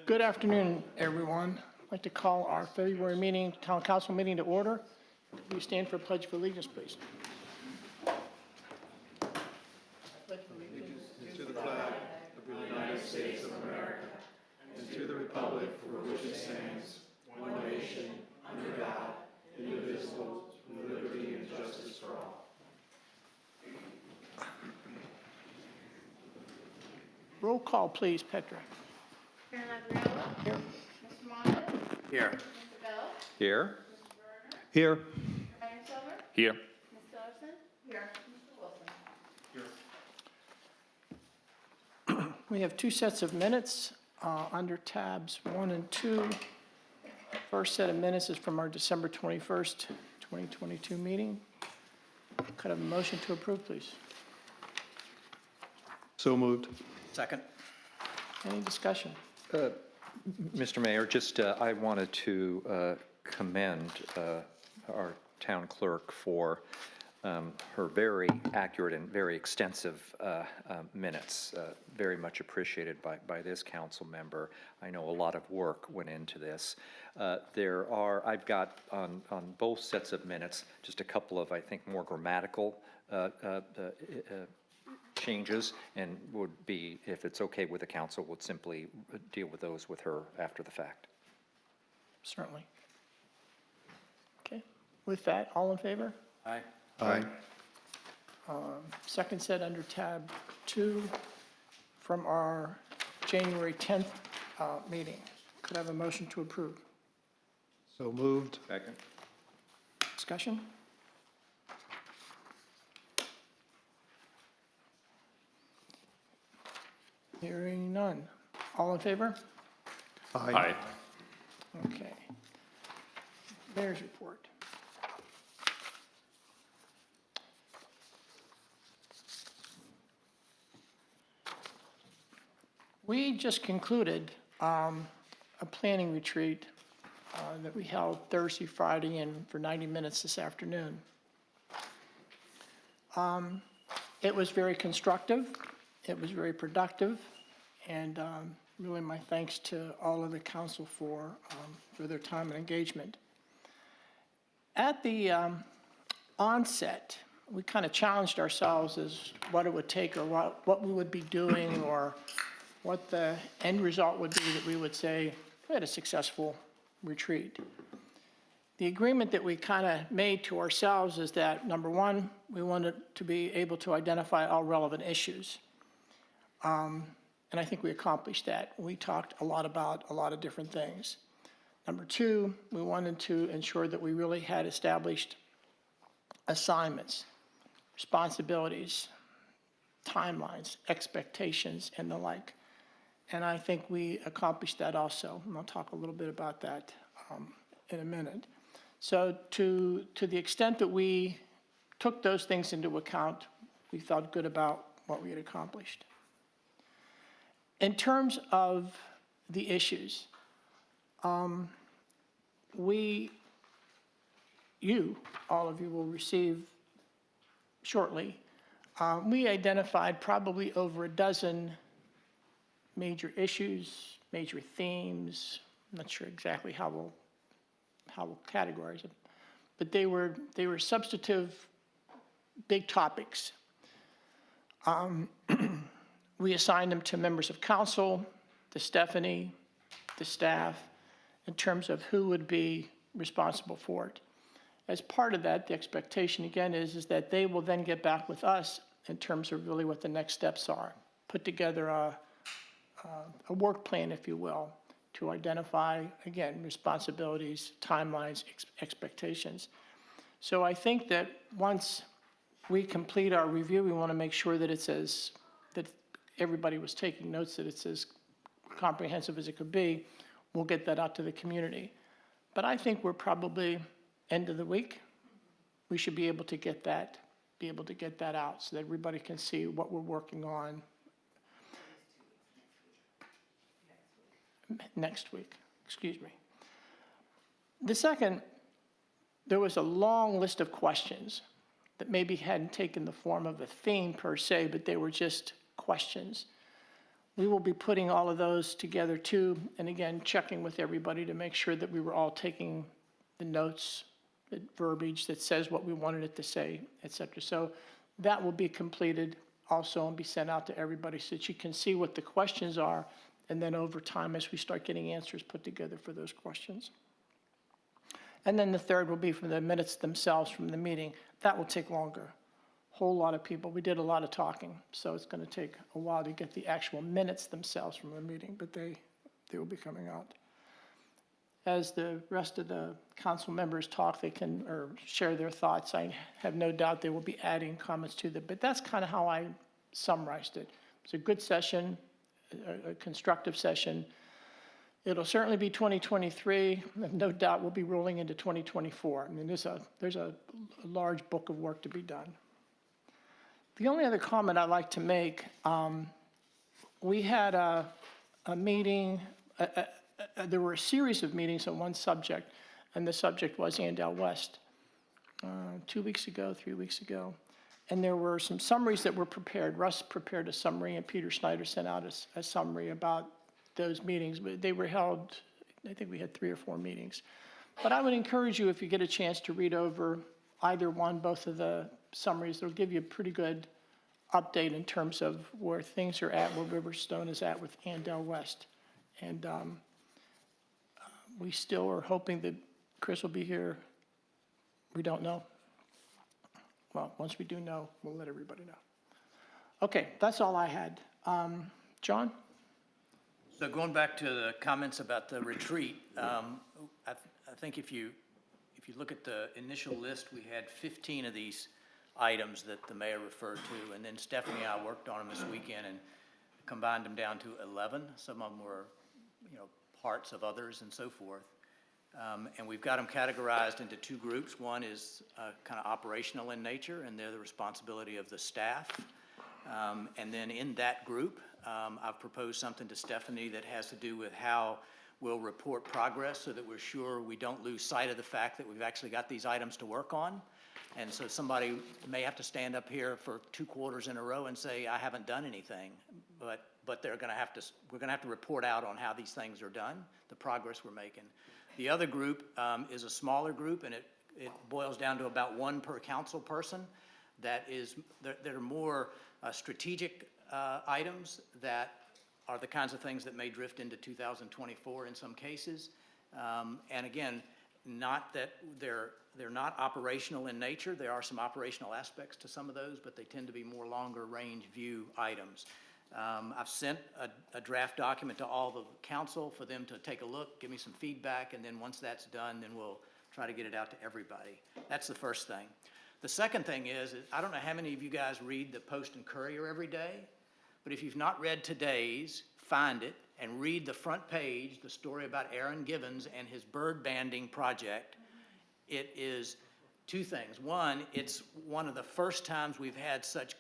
Good afternoon, everyone. I'd like to call our February meeting, Town Council meeting to order. Will you stand for a pledge of allegiance, please? Roll call, please, Petra. Karen Labriello. Here. Mr. Monahan. Here. Mr. Bell. Here. Here. Ryan Silver. Here. Ms. Tillerson. Here. Mr. Wilson. We have two sets of minutes under tabs 1 and 2. First set of minutes is from our December 21st, 2022 meeting. Could I have a motion to approve, please? So moved. Second. Any discussion? Mr. Mayor, just I wanted to commend our town clerk for her very accurate and very extensive minutes. Very much appreciated by this council member. I know a lot of work went into this. I've got on both sets of minutes just a couple of, I think, more grammatical changes, and would be, if it's okay with the council, would simply deal with those with her after the fact. Certainly. Okay. With that, all in favor? Aye. Aye. Second set under tab 2 from our January 10th meeting. Could I have a motion to approve? So moved. Second. Discussion? Hearing none. All in favor? Aye. Okay. Mayor's report. We just concluded a planning retreat that we held Thursday, Friday, and for 90 minutes this afternoon. It was very constructive. It was very productive, and really my thanks to all of the council for their time and engagement. At the onset, we kind of challenged ourselves as what it would take or what we would be doing or what the end result would be that we would say we had a successful retreat. The agreement that we kind of made to ourselves is that, number one, we wanted to be able to identify all relevant issues. And I think we accomplished that. We talked a lot about a lot of different things. Number two, we wanted to ensure that we really had established assignments, responsibilities, timelines, expectations, and the like. And I think we accomplished that also. And I'll talk a little bit about that in a minute. So to the extent that we took those things into account, we felt good about what we had accomplished. In terms of the issues, all of you will receive shortly, we identified probably over a dozen major issues, major themes. I'm not sure exactly how we'll categorize them, but they were substantive, big topics. We assigned them to members of council, to Stephanie, to staff, in terms of who would be responsible for it. As part of that, the expectation again is that they will then get back with us in terms of really what the next steps are. Put together a work plan, if you will, to identify, again, responsibilities, timelines, expectations. So I think that once we complete our review, we want to make sure that that everybody was taking notes, that it's as comprehensive as it could be. We'll get that out to the community. But I think we're probably end of the week. We should be able to get that out so that everybody can see what we're working on next week. Excuse me. The second, there was a long list of questions that maybe hadn't taken the form of a theme per se, but they were just questions. We will be putting all of those together too, and again, checking with everybody to make sure that we were all taking the notes, the verbiage that says what we wanted it to say, et cetera. So that will be completed also and be sent out to everybody so that you can see what the questions are, and then over time, as we start getting answers put together for those questions. And then the third will be from the minutes themselves from the meeting. That will take longer. Whole lot of people. We did a lot of talking, so it's going to take a while to get the actual minutes themselves from the meeting, but they will be coming out. As the rest of the council members talk, they can, or share their thoughts. I have no doubt they will be adding comments to them, but that's kind of how I summarized it. It's a good session, a constructive session. It'll certainly be 2023, and no doubt we'll be rolling into 2024. I mean, there's a large book of work to be done. The only other comment I'd like to make, we had a meeting, there were a series of meetings on one subject, and the subject was Andale West, 2 weeks ago, 3 weeks ago. And there were some summaries that were prepared. Russ prepared a summary, and Peter Snyder sent out a summary about those meetings. But they were held, I think we had 3 or 4 meetings. But I would encourage you, if you get a chance, to read over either one, both of the summaries. They'll give you a pretty good update in terms of where things are at, where Riverstone is at with Andale West. And we still are hoping that Chris will be here. We don't know. Well, once we do know, we'll let everybody know. Okay, that's all I had. John? So going back to the comments about the retreat, I think if you look at the initial list, we had 15 of these items that the mayor referred to, and then Stephanie and I worked on them this weekend and combined them down to 11. Some of them were, parts of others and so forth. And we've got them categorized into 2 groups. One is kind of operational in nature, and they're the responsibility of the staff. And then in that group, I've proposed something to Stephanie that has to do with how we'll report progress so that we're sure we don't lose sight of the fact that we've actually got these items to work on. And so somebody may have to stand up here for 2 quarters in a row and say, I haven't done anything, but we're gonna have to report out on how these things are done, the progress we're making. The other group is a smaller group, and it boils down to about 1 per council person. That are more strategic items that are the kinds of things that may drift into 2024 in some cases. And again, not that they're not operational in nature. There are some operational aspects to some of those, but they tend to be more longer range view items. I've sent a draft document to all the council for them to take a look, give me some feedback, and then once that's done, then we'll try to get it out to everybody. That's the first thing. The second thing is I don't know how many of you guys read the Post and Courier every day, but if you've not read today's, find it and read the front page, the story about Aaron Givens and his bird banding project. It is 2 things. One, it's one of the first times we've had such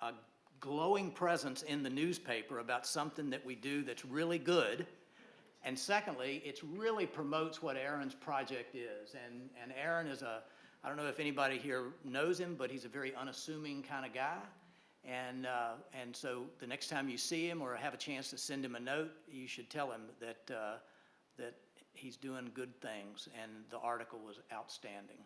a glowing presence in the newspaper about something that we do that's really good. And secondly, it really promotes what Aaron's project is. And Aaron is I don't know if anybody here knows him, but he's a very unassuming kind of guy. And so the next time you see him or have a chance to send him a note, you should tell him that he's doing good things, and the article was outstanding.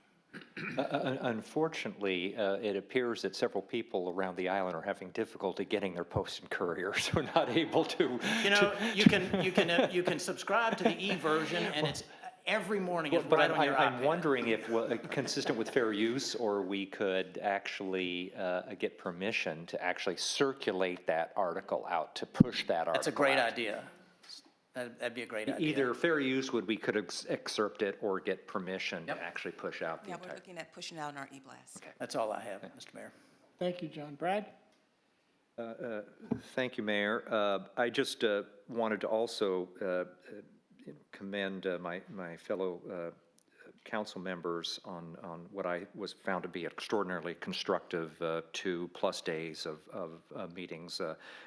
Unfortunately, it appears that several people around the island are having difficulty getting their Post and Courier, so not able to. You can subscribe to the e-version, and it's every morning. It's But right on your iPad. I'm wondering if, consistent with fair use, or we could actually get permission to actually circulate that article out, to push that article. That's a great out. idea. That'd be a great idea. Either fair use we could excerpt it, or get permission Yep. to actually push out the Yeah, entire. we're looking at pushing out in our e-blast. That's all I have, Mr. Mayor. Thank you, John. Brad? Thank you, Mayor. I just wanted to also commend my fellow council members on what I was found to be extraordinarily constructive 2+ days of meetings,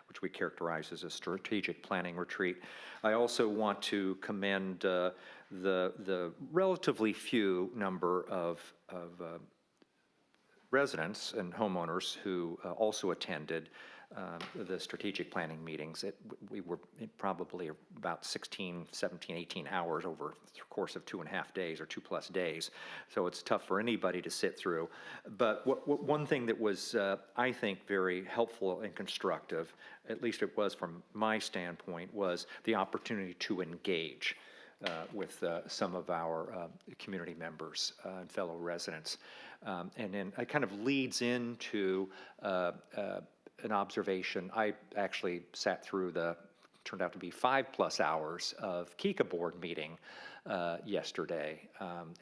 which we characterize as a strategic planning retreat. I also want to commend the relatively few number of residents and homeowners who also attended. the strategic planning meetings. We were probably about 16, 17, 18 hours over the course of 2.5 days or 2+ days. So it's tough for anybody to sit through. But one thing that was, I think, very helpful and constructive, at least it was from my standpoint, was the opportunity to engage with some of our community members and fellow residents. And then it kind of leads into an observation. I actually sat through turned out to be 5+ hours of KICA board meeting yesterday.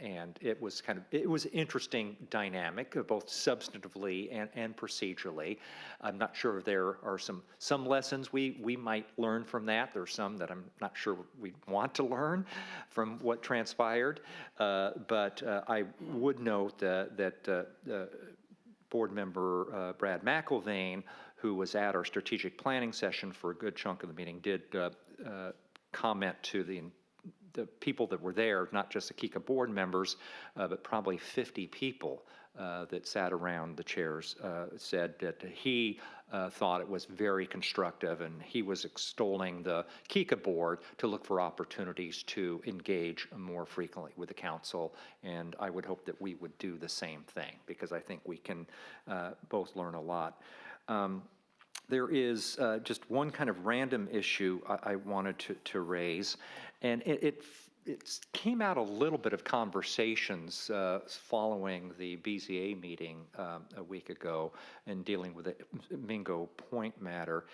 And it was it was interesting dynamic, both substantively and procedurally. I'm not sure if there are some lessons we might learn from that. There's some that I'm not sure we want to learn from what transpired. But I would note that board member Brad McIlvaine, who was at our strategic planning session for a good chunk of the meeting, did comment to the people that were there, not just the KICA board members, but probably 50 people that sat around the chairs, said that he thought it was very constructive, and he was extolling the KICA board to look for opportunities to engage more frequently with the council. And I would hope that we would do the same thing, because I think we can both learn a lot. There is just one kind of random issue I wanted to raise, and it came out a little bit of conversations following the BZA meeting a week ago in dealing with the Mingo Point matter.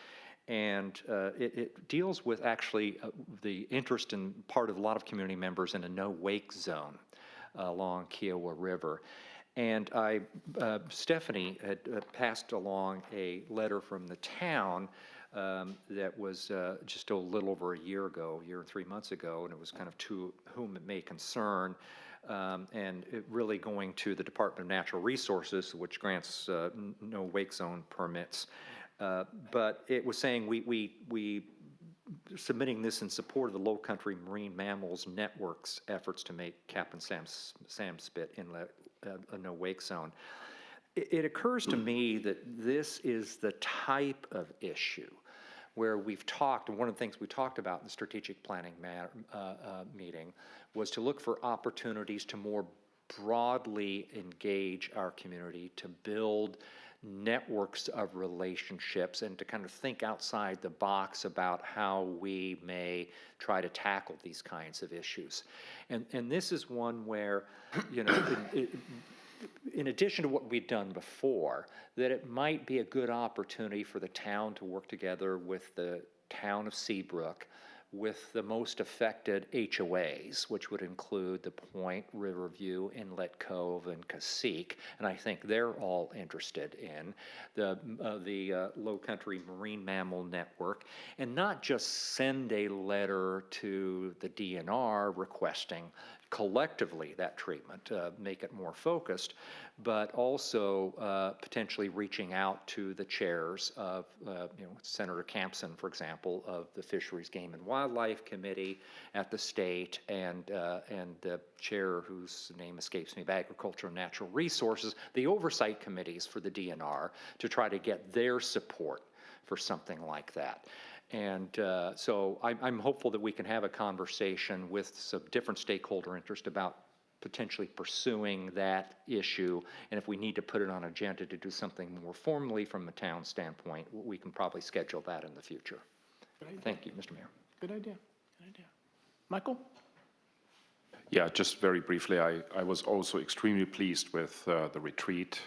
And it deals with actually the interest in part of a lot of community members in a no-wake zone along Kiowa River. And Stephanie had passed along a letter from the town that was just a little over a year and 3 months ago, and it was kind of to whom it may concern, and it really going to the Department of Natural Resources, which grants no wake zone permits. But it was saying we submitting this in support of the Low Country Marine Mammals Network's efforts to make Captain Sam Spit Inlet a no wake zone. It occurs to me that this is the type of issue where we've talked, and one of the things we talked about in the strategic planning meeting was to look for opportunities to more broadly engage our community, to build networks of relationships, and to kind of think outside the box about how we may try to tackle these kinds of issues. And this is one where, you know, in addition to what we've done before, that it might be a good opportunity for the town to work together with the town of Seabrook, with the most affected HOAs, which would include the Point, Riverview, Inlet Cove, and Cacique, and I think they're all interested in the Low Country Marine Mammal Network, and not just send a letter to the DNR requesting collectively that treatment, make it more focused, but also potentially reaching out to the chairs of, Senator Campson, for example, of the Fisheries, Game, and Wildlife Committee at the state, and the chair whose name escapes me of Agriculture and Natural Resources, the oversight committees for the DNR, to try to get their support for something like that. And so I'm hopeful that we can have a conversation with some different stakeholder interest about potentially pursuing that issue. And if we need to put it on agenda to do something more formally from a town standpoint, we can probably schedule that in the future. Thank you, Mr. Mayor. Good idea. Good idea. Michael? Yeah, just very briefly, I was also extremely pleased with the retreat,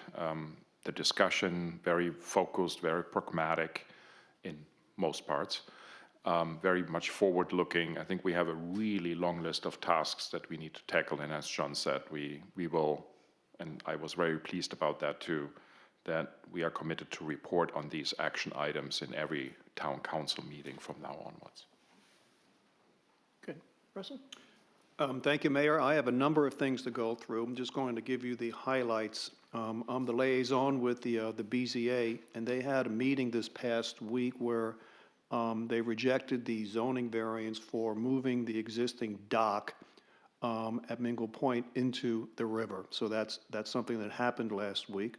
the discussion, very focused, very pragmatic in most parts, very much forward-looking. I think we have a really long list of tasks that we need to tackle, and as John said, we will, and I was very pleased about that too, that we are committed to report on these action items in every town council meeting from now onwards. Good. Russell? Thank you, Mayor. I have a number of things to go through. I'm just going to give you the highlights. I'm the liaison with the BZA, and they had a meeting this past week where they rejected the zoning variance for moving the existing dock at Mingo Point into the river. So that's something that happened last week.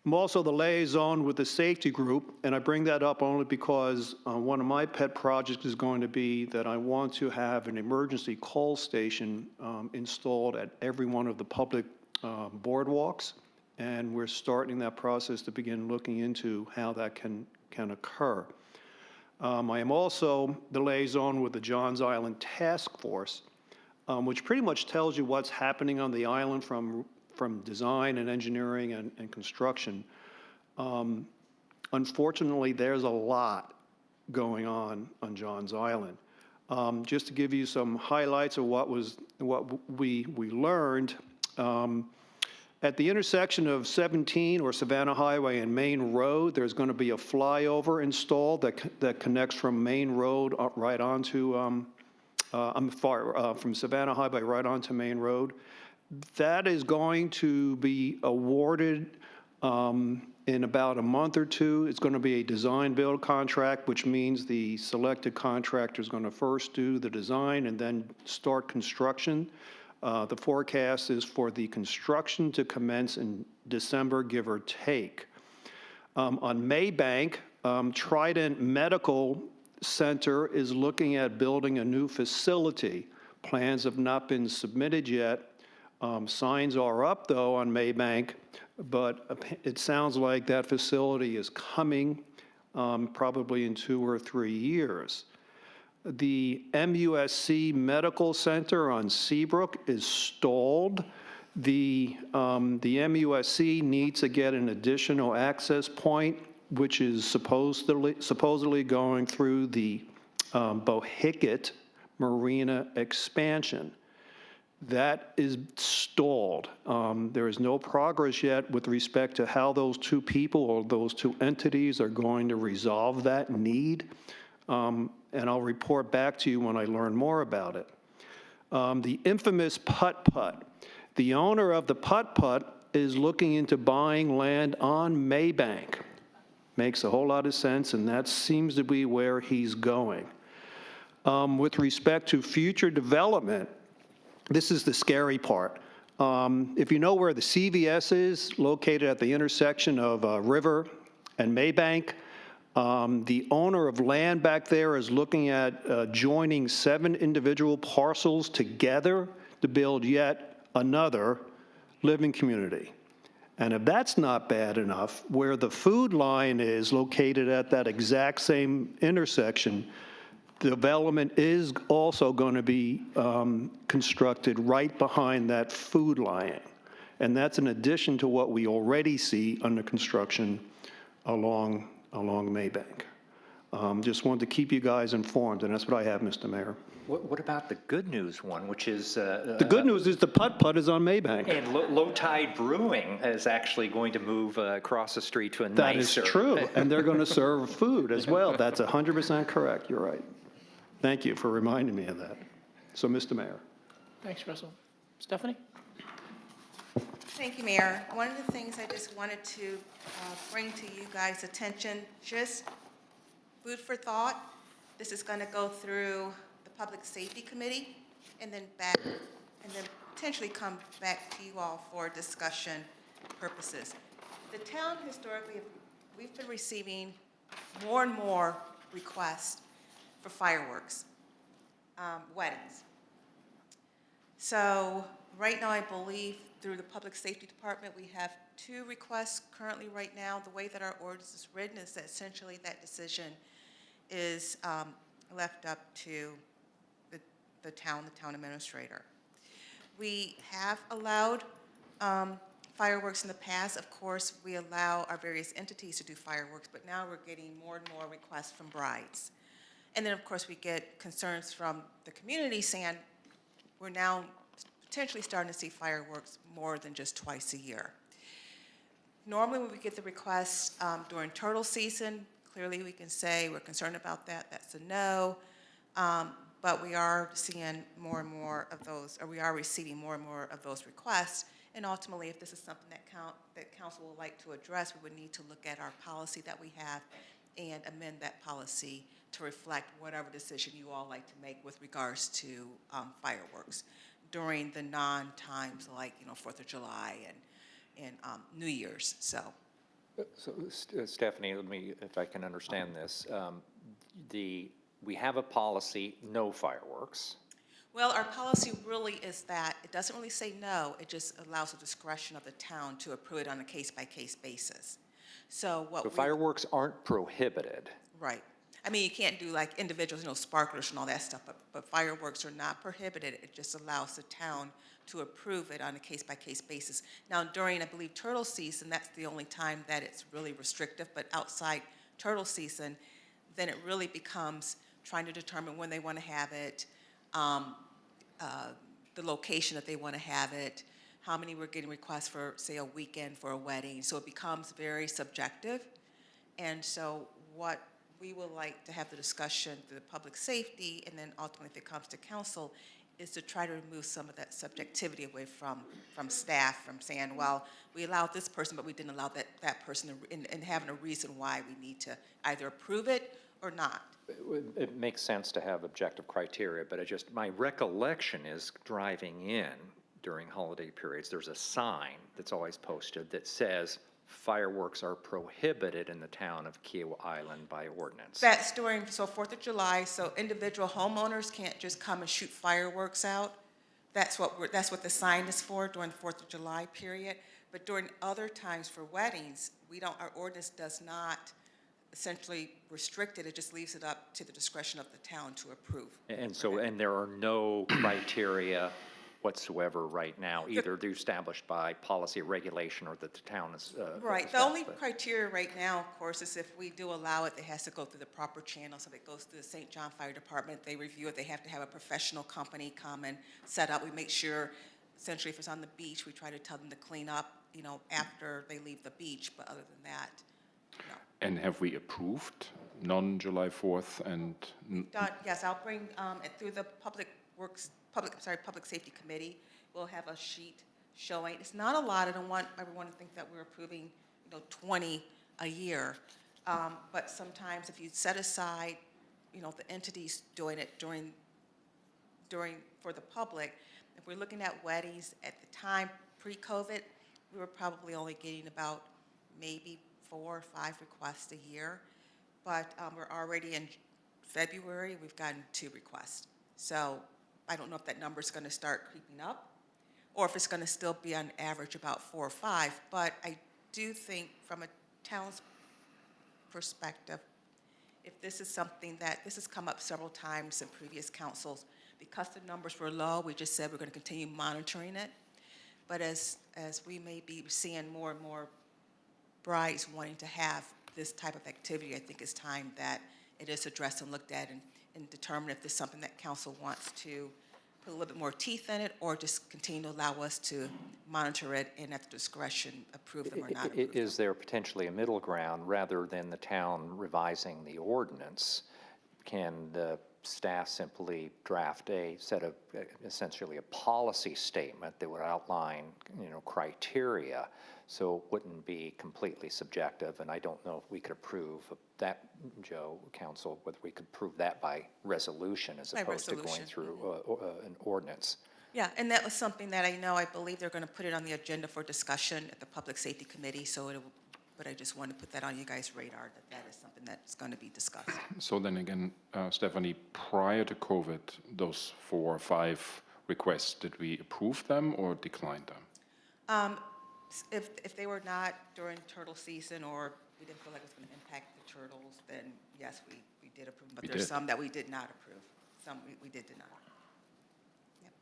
I'm also the liaison with the safety group, and I bring that up only because one of my pet projects is going to be that I want to have an emergency call station installed at every one of the public boardwalks, and we're starting that process to begin looking into how that can occur. I am also the liaison with the Johns Island Task Force, which pretty much tells you what's happening on the island from design and engineering and construction. Unfortunately, there's a lot going on Johns Island. Just to give you some highlights of what we learned, at the intersection of 17 or Savannah Highway and Main Road, there's going to be a flyover installed that connects from Main Road right onto, from Savannah Highway right onto Main Road. That is going to be awarded in about a month or two. It's going to be a design-build contract, which means the selected contractor is going to first do the design and then start construction. The forecast is for the construction to commence in December, give or take. On Maybank, Trident Medical Center is looking at building a new facility. Plans have not been submitted yet. Signs are up, though, on Maybank, but it sounds like that facility is coming probably in 2 or 3 years. The MUSC Medical Center on Seabrook is stalled. The MUSC needs to get an additional access point, which is supposedly going through the Bohicket Marina expansion. That is stalled. There is no progress yet with respect to how those two people or those two entities are going to resolve that need. And I'll report back to you when I learn more about it. The infamous Putt-Putt. The owner of the Putt-Putt is looking into buying land on Maybank. Makes a whole lot of sense, and that seems to be where he's going. With respect to future development, this is the scary part. If you know where the CVS is, located at the intersection of River and Maybank, the owner of land back there is looking at joining 7 individual parcels together to build yet another living community. And if that's not bad enough, where the food line is located at that exact same intersection, development is also going to be constructed right behind that food line. And that's in addition to what we already see under construction along Maybank. Just wanted to keep you guys informed, and that's what I have, Mr. Mayor. What about the good news one, which is? The good news is the Putt-Putt is on Maybank. And Low Tide Brewing is actually going to move across the street to a nicer. That is true, and they're going to serve food as well. That's 100% correct. You're right. Thank you for reminding me of that. So, Mr. Mayor. Thanks, Russell. Stephanie? Thank you, Mayor. One of the things I just wanted to bring to you guys' attention, just food for thought. This is going to go through the Public Safety Committee and then potentially come back to you all for discussion purposes. The town historically, we've been receiving more and more requests for fireworks, weddings. So right now, I believe through the Public Safety Department, we have 2 requests currently right now. The way that our ordinance is written is that essentially that decision is left up to the town administrator. We have allowed fireworks in the past. Of course, we allow our various entities to do fireworks, but now we're getting more and more requests from brides. And then, of course, we get concerns from the community saying we're now potentially starting to see fireworks more than just twice a year. Normally, when we get the requests during turtle season, clearly we can say we're concerned about that, that's a no. But we are seeing more and more of those, or we are receiving more and more of those requests. And ultimately, if this is something that council would like to address, we would need to look at our policy that we have and amend that policy to reflect whatever decision you all like to make with regards to fireworks during the non-times like, 4th of July and New Year's. So So Stephanie, let me, if I can understand this, we have a policy, no fireworks. Well, our policy really is that it doesn't really say no, it just allows the discretion of the town to approve it on a case-by-case basis. So what So we. fireworks aren't prohibited. Right. I mean, you can't do like individuals, sparklers and all that stuff, but fireworks are not prohibited. It just allows the town to approve it on a case-by-case basis. Now, during, I believe, turtle season, that's the only time that it's really restrictive, but outside turtle season, then it really becomes trying to determine when they want to have it, the location that they want to have it, how many we're getting requests for, say, a weekend for a wedding. So it becomes very subjective. And so what we would like to have the discussion through the public safety, and then ultimately if it comes to council, is to try to remove some of that subjectivity away from staff, from saying, well, we allowed this person, but we didn't allow that person, and having a reason why we need to either approve it or not. It makes sense to have objective criteria, but my recollection is driving in during holiday periods, there's a sign that's always posted that says fireworks are prohibited in the town of Kiowa Island by ordinance. That's during, so 4th of July, so individual homeowners can't just come and shoot fireworks out. That's what the sign is for during the 4th of July period. But during other times for weddings, our ordinance does not essentially restrict it, it just leaves it up to the discretion of the town to approve. And so, and there are no criteria whatsoever right now, either they're established by policy or regulation or that the town is. Right, the only criteria right now, of course, is if we do allow it, it has to go through the proper channels. If it goes through the St. John Fire Department, they review it, they have to have a professional company come and set up. We make sure, essentially, if it's on the beach, we try to tell them to clean up, after they leave the beach, but other than that, no. And have we approved non-July 4th and? Yes, I'll bring, it through the Public Safety Committee, we'll have a sheet showing, it's not a lot, I don't want everyone to think that we're approving, 20 a year. But sometimes if you set aside, the entities doing it for the public, if we're looking at weddings at the time, pre-COVID, we were probably only getting about maybe 4 or 5 requests a year. But we're already in February, we've gotten 2 requests. So I don't know if that number is going to start creeping up or if it's going to still be on average about 4 or 5. But I do think from a town's perspective, if this is something that, this has come up several times in previous councils, because the numbers were low, we just said we're going to continue monitoring it. But as we may be seeing more and more brides wanting to have this type of activity, I think it's time that it is addressed and looked at and determine if there's something that council wants to put a little bit more teeth in it or just continue to allow us to monitor it and at the discretion approve them or not approve them. Is there potentially a middle ground rather than the town revising the ordinance? Can the staff simply draft a set of, essentially a policy statement that would outline, criteria, so it wouldn't be completely subjective? And I don't know if we could approve that, Joe, council, whether we could prove that by resolution as opposed to going through an ordinance. Yeah, and that was something that I believe they're going to put it on the agenda for discussion at the Public Safety Committee, but I just want to put that on you guys' radar, that is something that's going to be discussed. So then again, Stephanie, prior to COVID, those 4 or 5 requests, did we approve them or decline them? If they were not during turtle season or we didn't feel like it was going to impact the turtles, then yes, we did approve. But there's some that we did not approve. Some we did not. Yep.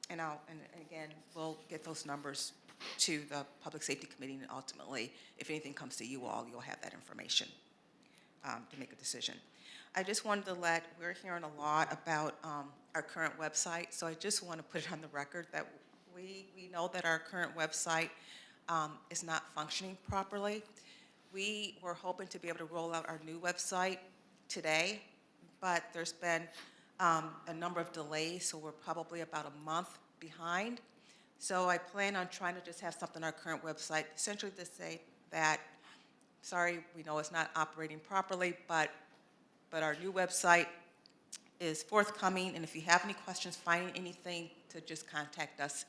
And again, we'll get those numbers to the Public Safety Committee, and ultimately, if anything comes to you all, you'll have that information to make a decision. I just wanted to we're hearing a lot about our current website, so I just want to put it on the record that we know that our current website is not functioning properly. We were hoping to be able to roll out our new website today, but there's been a number of delays, so we're probably about a month behind. So I plan on trying to just have something on our current website, essentially to say that, sorry, we know it's not operating properly, but our new website is forthcoming, and if you have any questions, finding anything, to just contact us,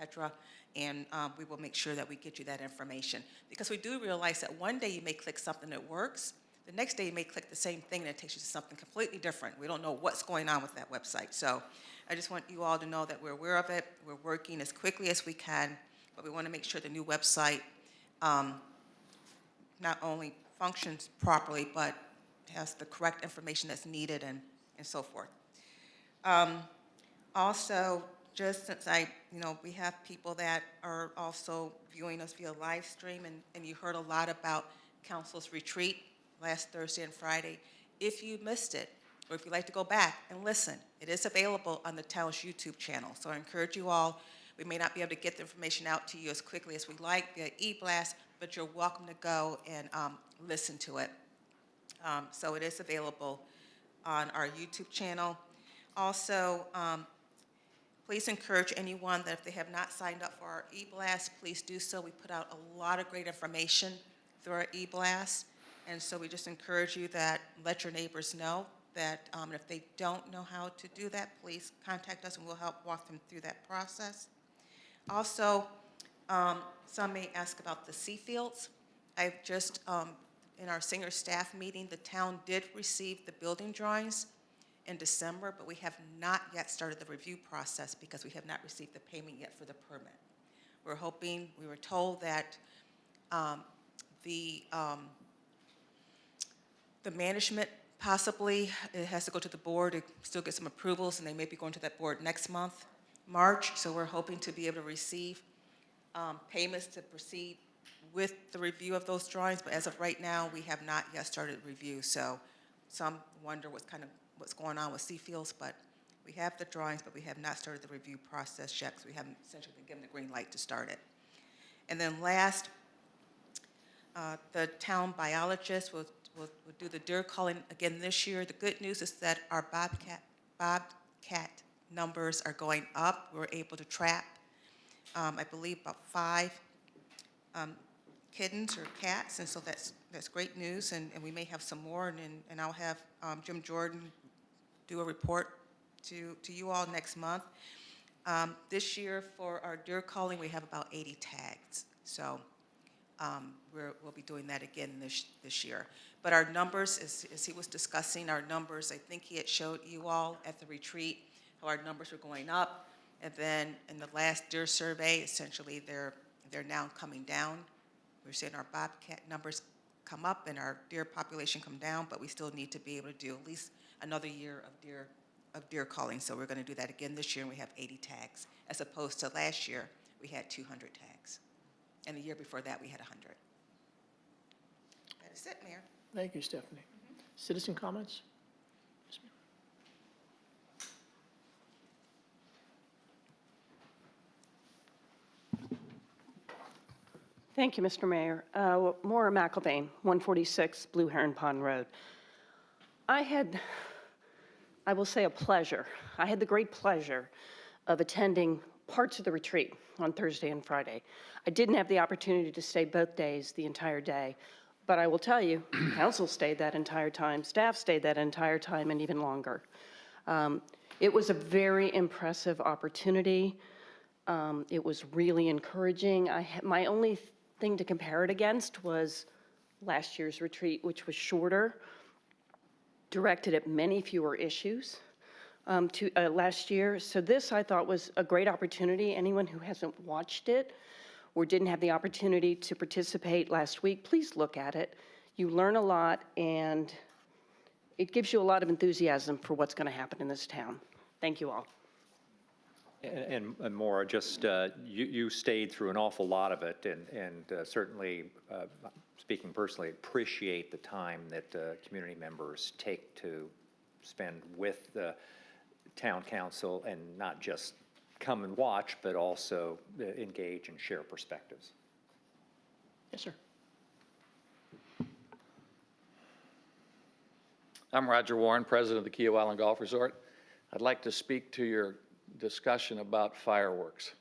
Petra, and we will make sure that we get you that information. Because we do realize that one day you may click something that works, the next day you may click the same thing and it takes you to something completely different. We don't know what's going on with that website. So I just want you all to know that we're aware of it. We're working as quickly as we can, but we want to make sure the new website not only functions properly, but has the correct information that's needed and so forth. Also, just since we have people that are also viewing us via live stream, and you heard a lot about Council's retreat last Thursday and Friday. If you missed it, or if you'd like to go back and listen, it is available on the town's YouTube channel. So I encourage you all, we may not be able to get the information out to you as quickly as we'd like via e-blast, but you're welcome to go and listen to it. So it is available on our YouTube channel. Also, please encourage anyone that if they have not signed up for our e-blast, please do so. We put out a lot of great information through our e-blast, and so we just encourage you that let your neighbors know that if they don't know how to do that, please contact us and we'll help walk them through that process. Also, some may ask about the Seafields. I've just, in our senior staff meeting, the town did receive the building drawings in December, but we have not yet started the review process because we have not received the payment yet for the permit. We're hoping, we were told that the management possibly, it has to go to the board to still get some approvals, and they may be going to that board next month, March. So we're hoping to be able to receive payments to proceed with the review of those drawings. But as of right now, we have not yet started review. So some wonder what's going on with Seafields, but we have the drawings, but we have not started the review process yet because we haven't essentially been given the green light to start it. And then last, the town biologist will do the deer calling again this year. The good news is that our bobcat numbers are going up. We're able to trap, I believe, about 5 kittens or cats, and so that's great news, and we may have some more, and I'll have Jim Jordan do a report to you all next month. This year for our deer calling, we have about 80 tags, so we'll be doing that again this year. But our numbers, as he was discussing our numbers, I think he had showed you all at the retreat how our numbers were going up, and then in the last deer survey, essentially they're now coming down. We're seeing our bobcat numbers come up and our deer population come down, but we still need to be able to do at least another year of deer calling. So we're going to do that again this year, and we have 80 tags, as opposed to last year we had 200 tags, and the year before that we had 100. That is it, Mayor. Thank you, Stephanie. Citizen comments? Yes, ma'am. Thank you, Mr. Mayor. Maura McElvain, 146 Blue Heron Pond Road. I will say a pleasure. I had the great pleasure of attending parts of the retreat on Thursday and Friday. I didn't have the opportunity to stay both days, the entire day, but I will tell you, council stayed that entire time, staff stayed that entire time, and even longer. It was a very impressive opportunity. It was really encouraging. My only thing to compare it against was last year's retreat, which was shorter, directed at many fewer issues last year. So this, I thought, was a great opportunity. Anyone who hasn't watched it or didn't have the opportunity to participate last week, please look at it. You learn a lot, and it gives you a lot of enthusiasm for what's going to happen in this town. Thank you all. And Maura, just, you stayed through an awful lot of it, and certainly, speaking personally, appreciate the time that community members take to spend with the town council, and not just come and watch, but also engage and share perspectives. Yes, sir. I'm Roger Warren, president of the Kio Island Golf Resort. I'd like to speak to your discussion about fireworks.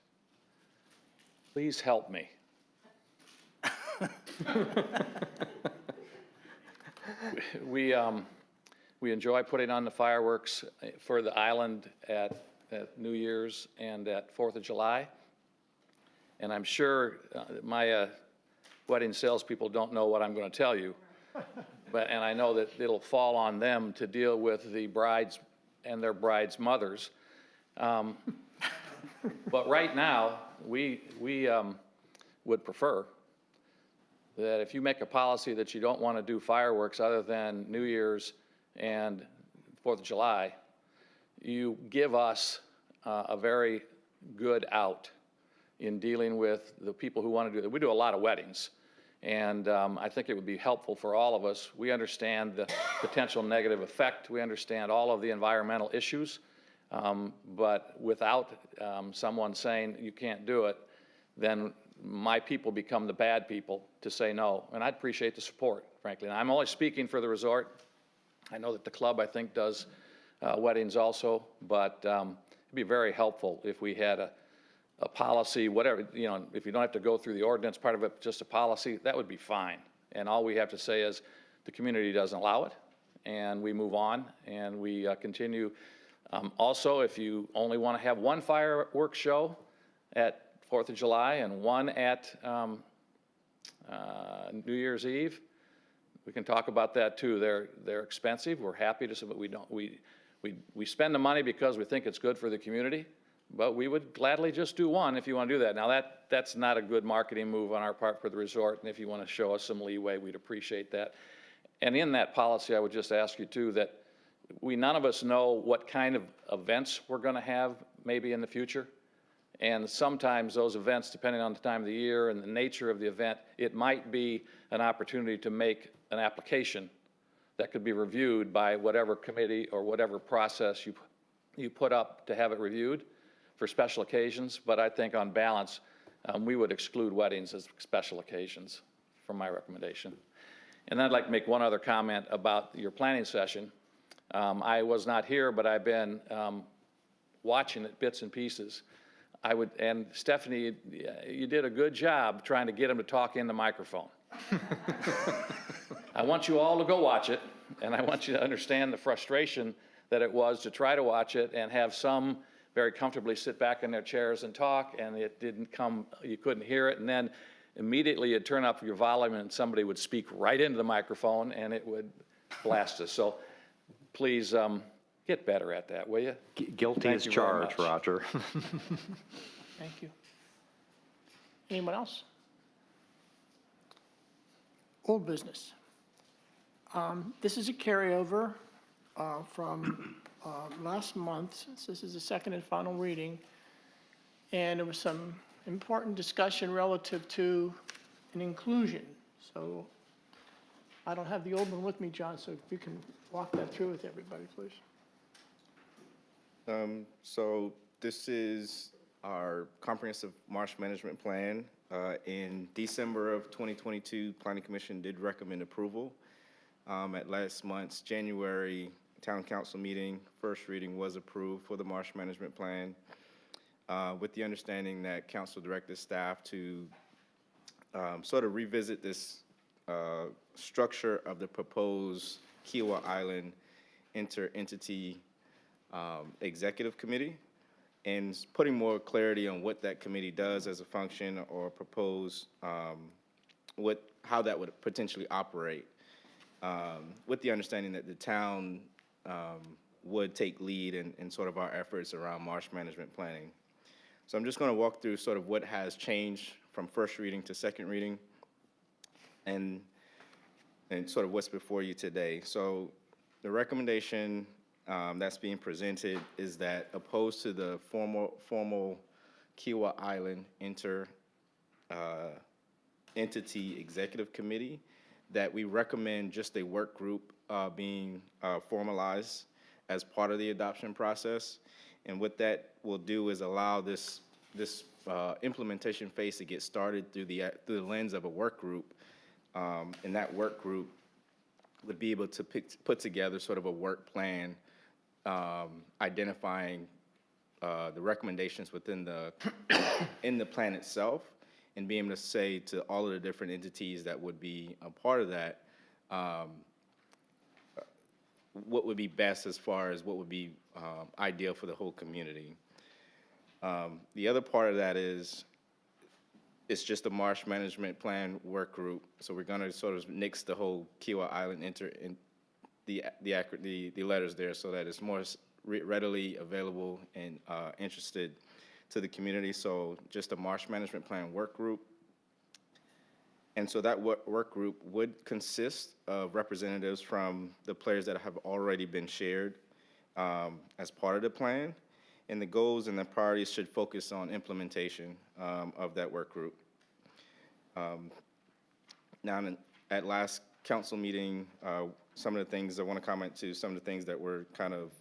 Please help me. We enjoy putting on the fireworks for the island at New Year's and at 4th of July. And I'm sure my wedding salespeople don't know what I'm going to tell you. And I know that it'll fall on them to deal with the brides and their brides' mothers. But right now, we would prefer that if you make a policy that you don't want to do fireworks other than New Year's and 4th of July, you give us a very good out in dealing with the people who want to do that. We do a lot of weddings, and I think it would be helpful for all of us. We understand the potential negative effect. We understand all of the environmental issues, but without someone saying you can't do it, then my people become the bad people to say no. And I'd appreciate the support, frankly. And I'm only speaking for the resort. I know that the club, I think, does weddings also, but it'd be very helpful if we had a policy, whatever, you know, if you don't have to go through the ordinance part of it, just a policy, that would be fine. And all we have to say is the community doesn't allow it, and we move on, and we continue. Also, if you only want to have one fireworks show at 4th of July and one at New Year's Eve, we can talk about that too. They're expensive. We're happy to, but we spend the money because we think it's good for the community, but we would gladly just do one if you want to do that. Now that's not a good marketing move on our part for the resort, and if you want to show us some leeway, we'd appreciate that. And in that policy, I would just ask you too that none of us know what kind of events we're going to have maybe in the future. And sometimes those events, depending on the time of the year and the nature of the event, it might be an opportunity to make an application that could be reviewed by whatever committee or whatever process you put up to have it reviewed for special occasions. But I think on balance, we would exclude weddings as special occasions from my recommendation. And I'd like to make one other comment about your planning session. I was not here, but I've been watching it bits and pieces. And Stephanie, you did a good job trying to get him to talk in the microphone. I want you all to go watch it, and I want you to understand the frustration that it was to try to watch it and have some very comfortably sit back in their chairs and talk, and it didn't come, you couldn't hear it, and then immediately you'd turn up your volume and somebody would speak right into the microphone and it would blast us. So please get better at that, will you? Guilty Thank as you very charged, much. Roger. Thank you. Anyone else? Old business. This is a carryover from last month, since this is the second and final reading. And there was some important discussion relative to an inclusion. So I don't have the old one with me, John, so if you can walk that through with everybody, please. So this is our comprehensive marsh management plan. In December of 2022, Planning Commission did recommend approval. At last month's January Town Council meeting, first reading was approved for the marsh management plan, with the understanding that Council directed staff to sort of revisit this structure of the proposed Kiowa Island inter-entity executive committee, and putting more clarity on what that committee does as a function or propose how that would potentially operate, with the understanding that the town would take lead in sort of our efforts around marsh management planning. So I'm just going to walk through sort of what has changed from first reading to second reading, and sort of what's before you today. So the recommendation that's being presented is that, opposed to the formal Kiowa Island entity executive committee, that we recommend just a work group being formalized as part of the adoption process. And what that will do is allow this implementation phase to get started through the lens of a work group, and that work group would be able to put together sort of a work plan, identifying the recommendations within in the plan itself, and being able to say to all of the different entities that would be a part of that, what would be best as far as what would be ideal for the whole community. The other part of that is it's just a marsh management plan work group. So we're gonna sort of nix the whole Kiawah Island in the letters there so that it's more readily available and interested to the community. So just a marsh management plan work group. And so that work group would consist of representatives from the players that have already been shared as part of the plan. And the goals and the priorities should focus on implementation of that work group. Now, at last council meeting, some of the things I want to comment to, some of the things that were kind of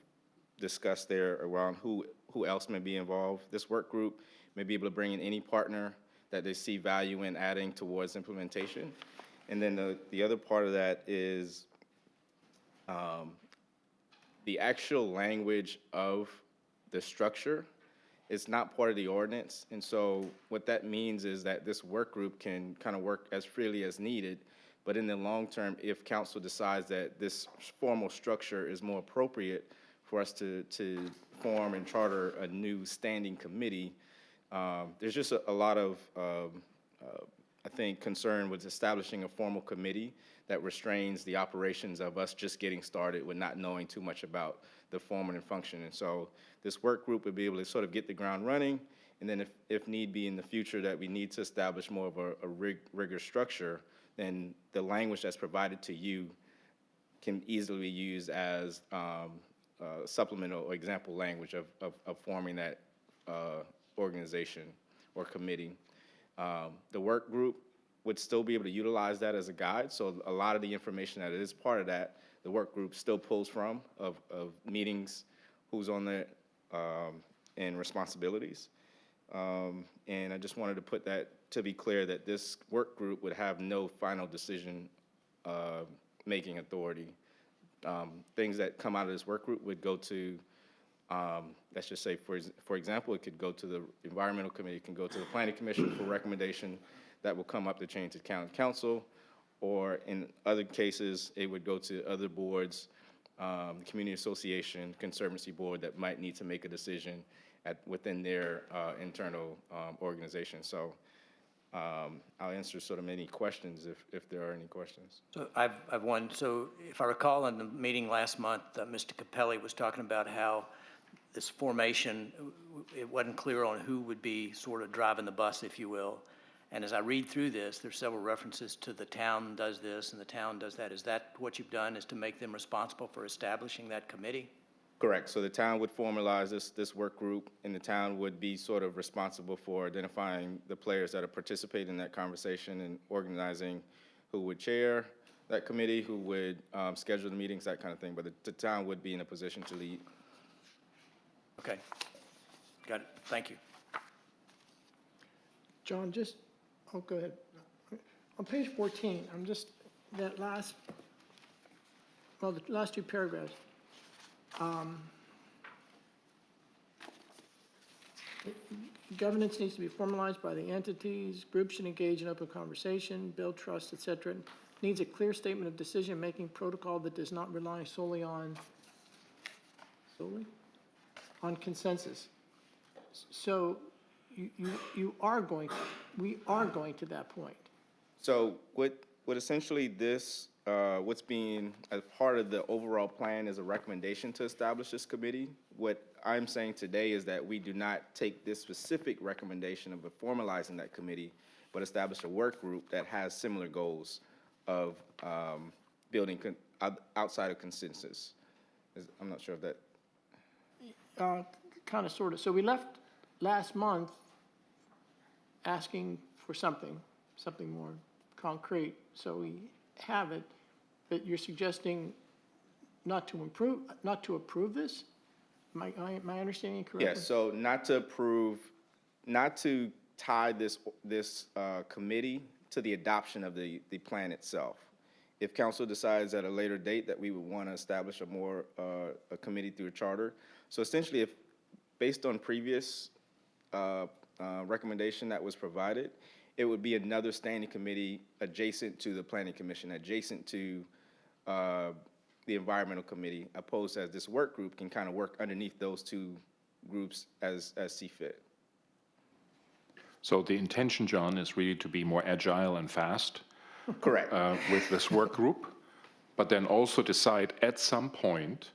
discussed there around who else may be involved. This work group may be able to bring in any partner that they see value in adding towards implementation. And then the other part of that is the actual language of the structure is not part of the ordinance. And so what that means is that this work group can kind of work as freely as needed. But in the long term, if council decides that this formal structure is more appropriate for us to form and charter a new standing committee, there's just a lot of, I think, concern with establishing a formal committee that restrains the operations of us just getting started with not knowing too much about the form and function. And so this work group would be able to sort of get the ground running, and then if need be in the future that we need to establish more of a rigorous structure, then the language that's provided to you can easily be used as supplemental or example language of forming that organization or committee. The work group would still be able to utilize that as a guide. So a lot of the information that is part of that, the work group still pulls from of meetings, who's on there, and responsibilities. And I just wanted to put that to be clear that this work group would have no final decision making authority. Things that come out of this work group would go to, let's just say, for example, it could go to the environmental committee, it can go to the planning commission for recommendation that will come up the chain to county council, or in other cases, it would go to other boards, community association, conservancy board that might need to make a decision within their internal organization. So I'll answer sort of any questions if there are any questions. So I've one. So if I recall in the meeting last month, Mr. Capelli was talking about how this formation, it wasn't clear on who would be sort of driving the bus, if you will. And as I read through this, there's several references to the town does this and the town does that. Is that what you've done, is to make them responsible for establishing that committee? Correct. So the town would formalize this work group, and the town would be sort of responsible for identifying the players that are participating in that conversation and organizing who would chair that committee, who would schedule the meetings, that kind of thing. But the town would be in a position to lead. Okay. Got it. Thank you. John, go ahead. On page 14, the last two paragraphs. Governance needs to be formalized by the entities, groups should engage in open conversation, build trust, et cetera. Needs a clear statement of decision-making protocol that does not rely solely on consensus. So we are going to that point. So what essentially this, what's being, as part of the overall plan is a recommendation to establish this committee. What I'm saying today is that we do not take this specific recommendation of formalizing that committee, but establish a work group that has similar goals of building outside of consensus. I'm not sure if that. Kind of, sort of. So we left last month asking for something more concrete. So we have it, but you're suggesting not to approve this? Am I understanding correctly? Yes, so not to approve, not to tie this committee to the adoption of the plan itself. If council decides at a later date that we would want to establish a committee through a charter. So essentially, if based on previous recommendation that was provided, it would be another standing committee adjacent to the planning commission, adjacent to the environmental committee, opposed as this work group can kind of work underneath those two groups as see fit. So the intention, John, is really to be more agile and fast Correct. with this work group, but then also decide at some point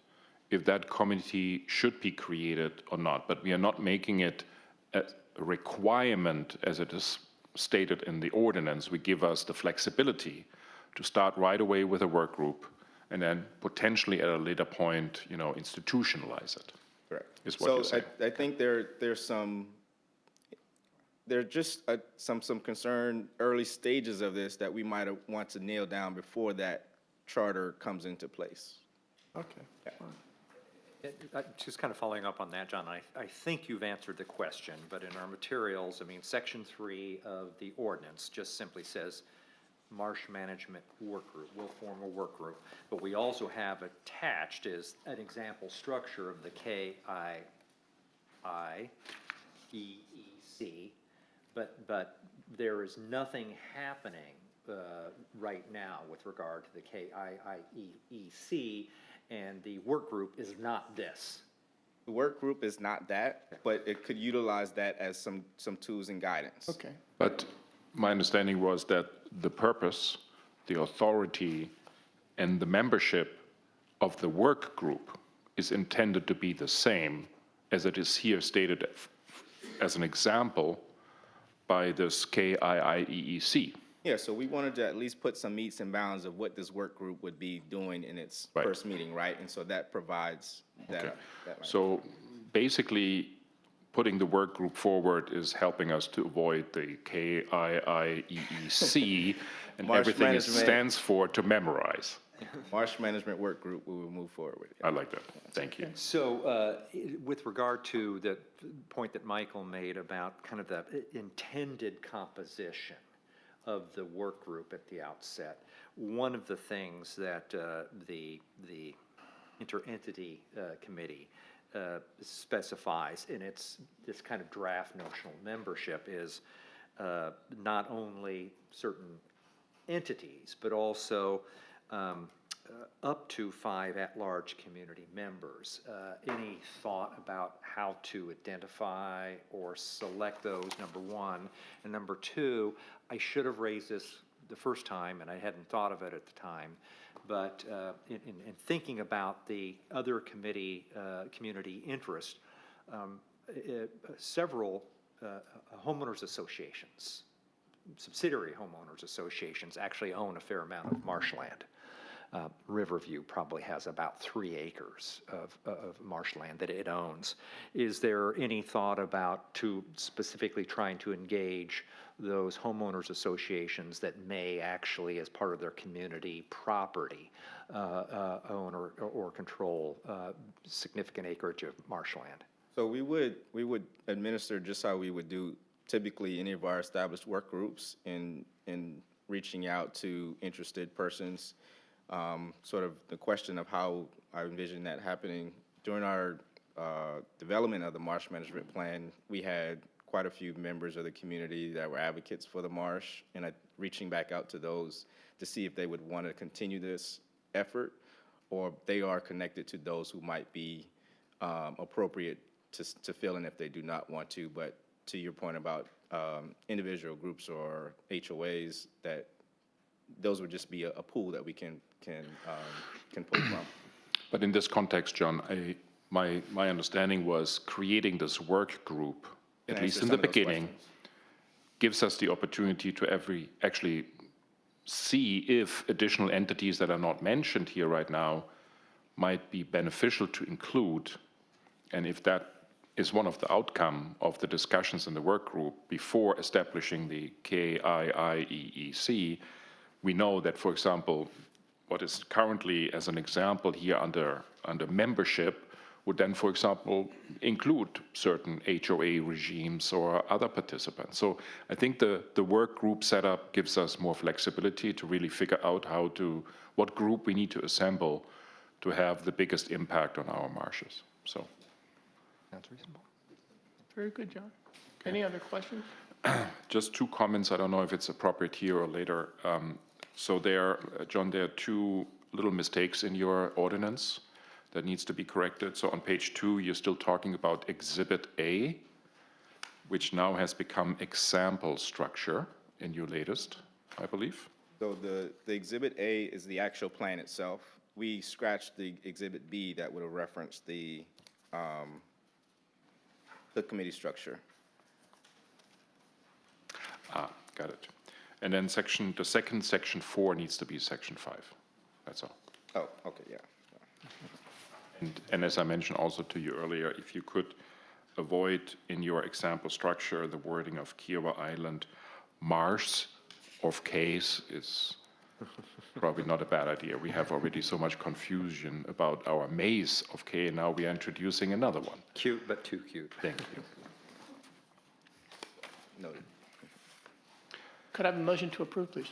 if that committee should be created or not. But we are not making it a requirement as it is stated in the ordinance. We give us the flexibility to start right away with a work group and then potentially at a later point, institutionalize it. Correct. Is what you're saying. I think there's just some concern early stages of this that we might want to nail down before that charter comes into place. Okay. Just kind of following up on that, John, I think you've answered the question, but in our materials, Section 3 of the ordinance just simply says, Marsh Management Work Group, will form a work group. But we also have attached is an example structure of the KIIEEC, but there is nothing happening right now with regard to the KIIEEC, and the work group is not this. The work group is not that, but it could utilize that as some tools and guidance. Okay. But my understanding was that the purpose, the authority, and the membership of the work group is intended to be the same as it is here stated as an example by this KIIEEC. Yeah, so we wanted to at least put some metes and bounds of what this work group would be doing in its Right. first meeting, right? And so that provides that. Okay. that So basically, putting the work group forward is helping us to avoid the KIIEEC and Marsh everything it Management. stands for to memorize. Marsh Management Work Group, we will move forward with. I like that. Thank you. So with regard to the point that Michael made about kind of the intended composition of the work group at the outset, one of the things that the interentity committee specifies in this kind of draft notional membership is not only certain entities, but also up to 5 at-large community members. Any thought about how to identify or select those, number one? And number two, I should have raised this the first time, and I hadn't thought of it at the time, but in thinking about the other community interest, several homeowners associations, subsidiary homeowners associations actually own a fair amount of marshland. Riverview probably has about 3 acres of marshland that it owns. Is there any thought about specifically trying to engage those homeowners associations that may actually, as part of their community property, own or control significant acreage of marshland? So we would administer just how we would do typically any of our established work groups in reaching out to interested persons. Sort of the question of how I envision that happening. During our development of the marsh management plan, we had quite a few members of the community that were advocates for the marsh, and reaching back out to those to see if they would want to continue this effort, or they are connected to those who might be appropriate to fill in if they do not want to. But to your point about individual groups or HOAs, that those would just be a pool that we can pull from. But in this context, John, my understanding was creating this work group, at Can I least answer in the some of those beginning, questions? gives us the opportunity to actually see if additional entities that are not mentioned here right now might be beneficial to include, and if that is one of the outcome of the discussions in the work group before establishing the KIIEEC, we know that, for example, what is currently as an example here under membership would then, for example, include certain HOA regimes or other participants. So I think the work group setup gives us more flexibility to really figure out what group we need to assemble to have the biggest impact on our marshes. So That's reasonable. Very good, John. Any other questions? just 2 comments. I don't know if it's appropriate here or later. So John, there are 2 little mistakes in your ordinance that needs to be corrected. So on page 2, you're still talking about Exhibit A, which now has become example structure in your latest, I believe. So the Exhibit A is the actual plan itself. We scratched the Exhibit B that would have referenced the committee structure. Ah, got it. And then the second section 4 needs to be section 5. That's all. Oh, okay, yeah. And as I mentioned also to you earlier, if you could avoid in your example structure the wording of Kiowa Island Marsh of case is probably not a bad idea. We have already so much confusion about our maze of K, and now we are introducing another one. Cute, but too cute. Thank you. Noted. Could I have a motion to approve, please?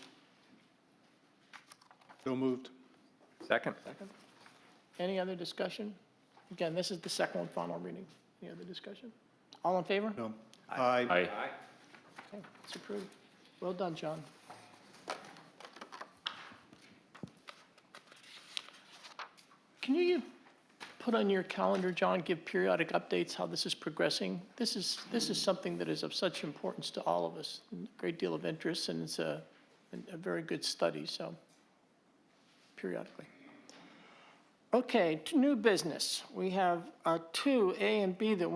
So moved. Second? Any other discussion? Again, this is the second and final reading. Any other discussion? All in favor? No. Aye. Aye. Okay, it's approved. Well done, John. Can you put on your calendar, John, give periodic updates how this is progressing? This is something that is of such importance to all of us, a great deal of interest, and it's a very good study, so periodically. Okay, to new business. We have two, A and B, that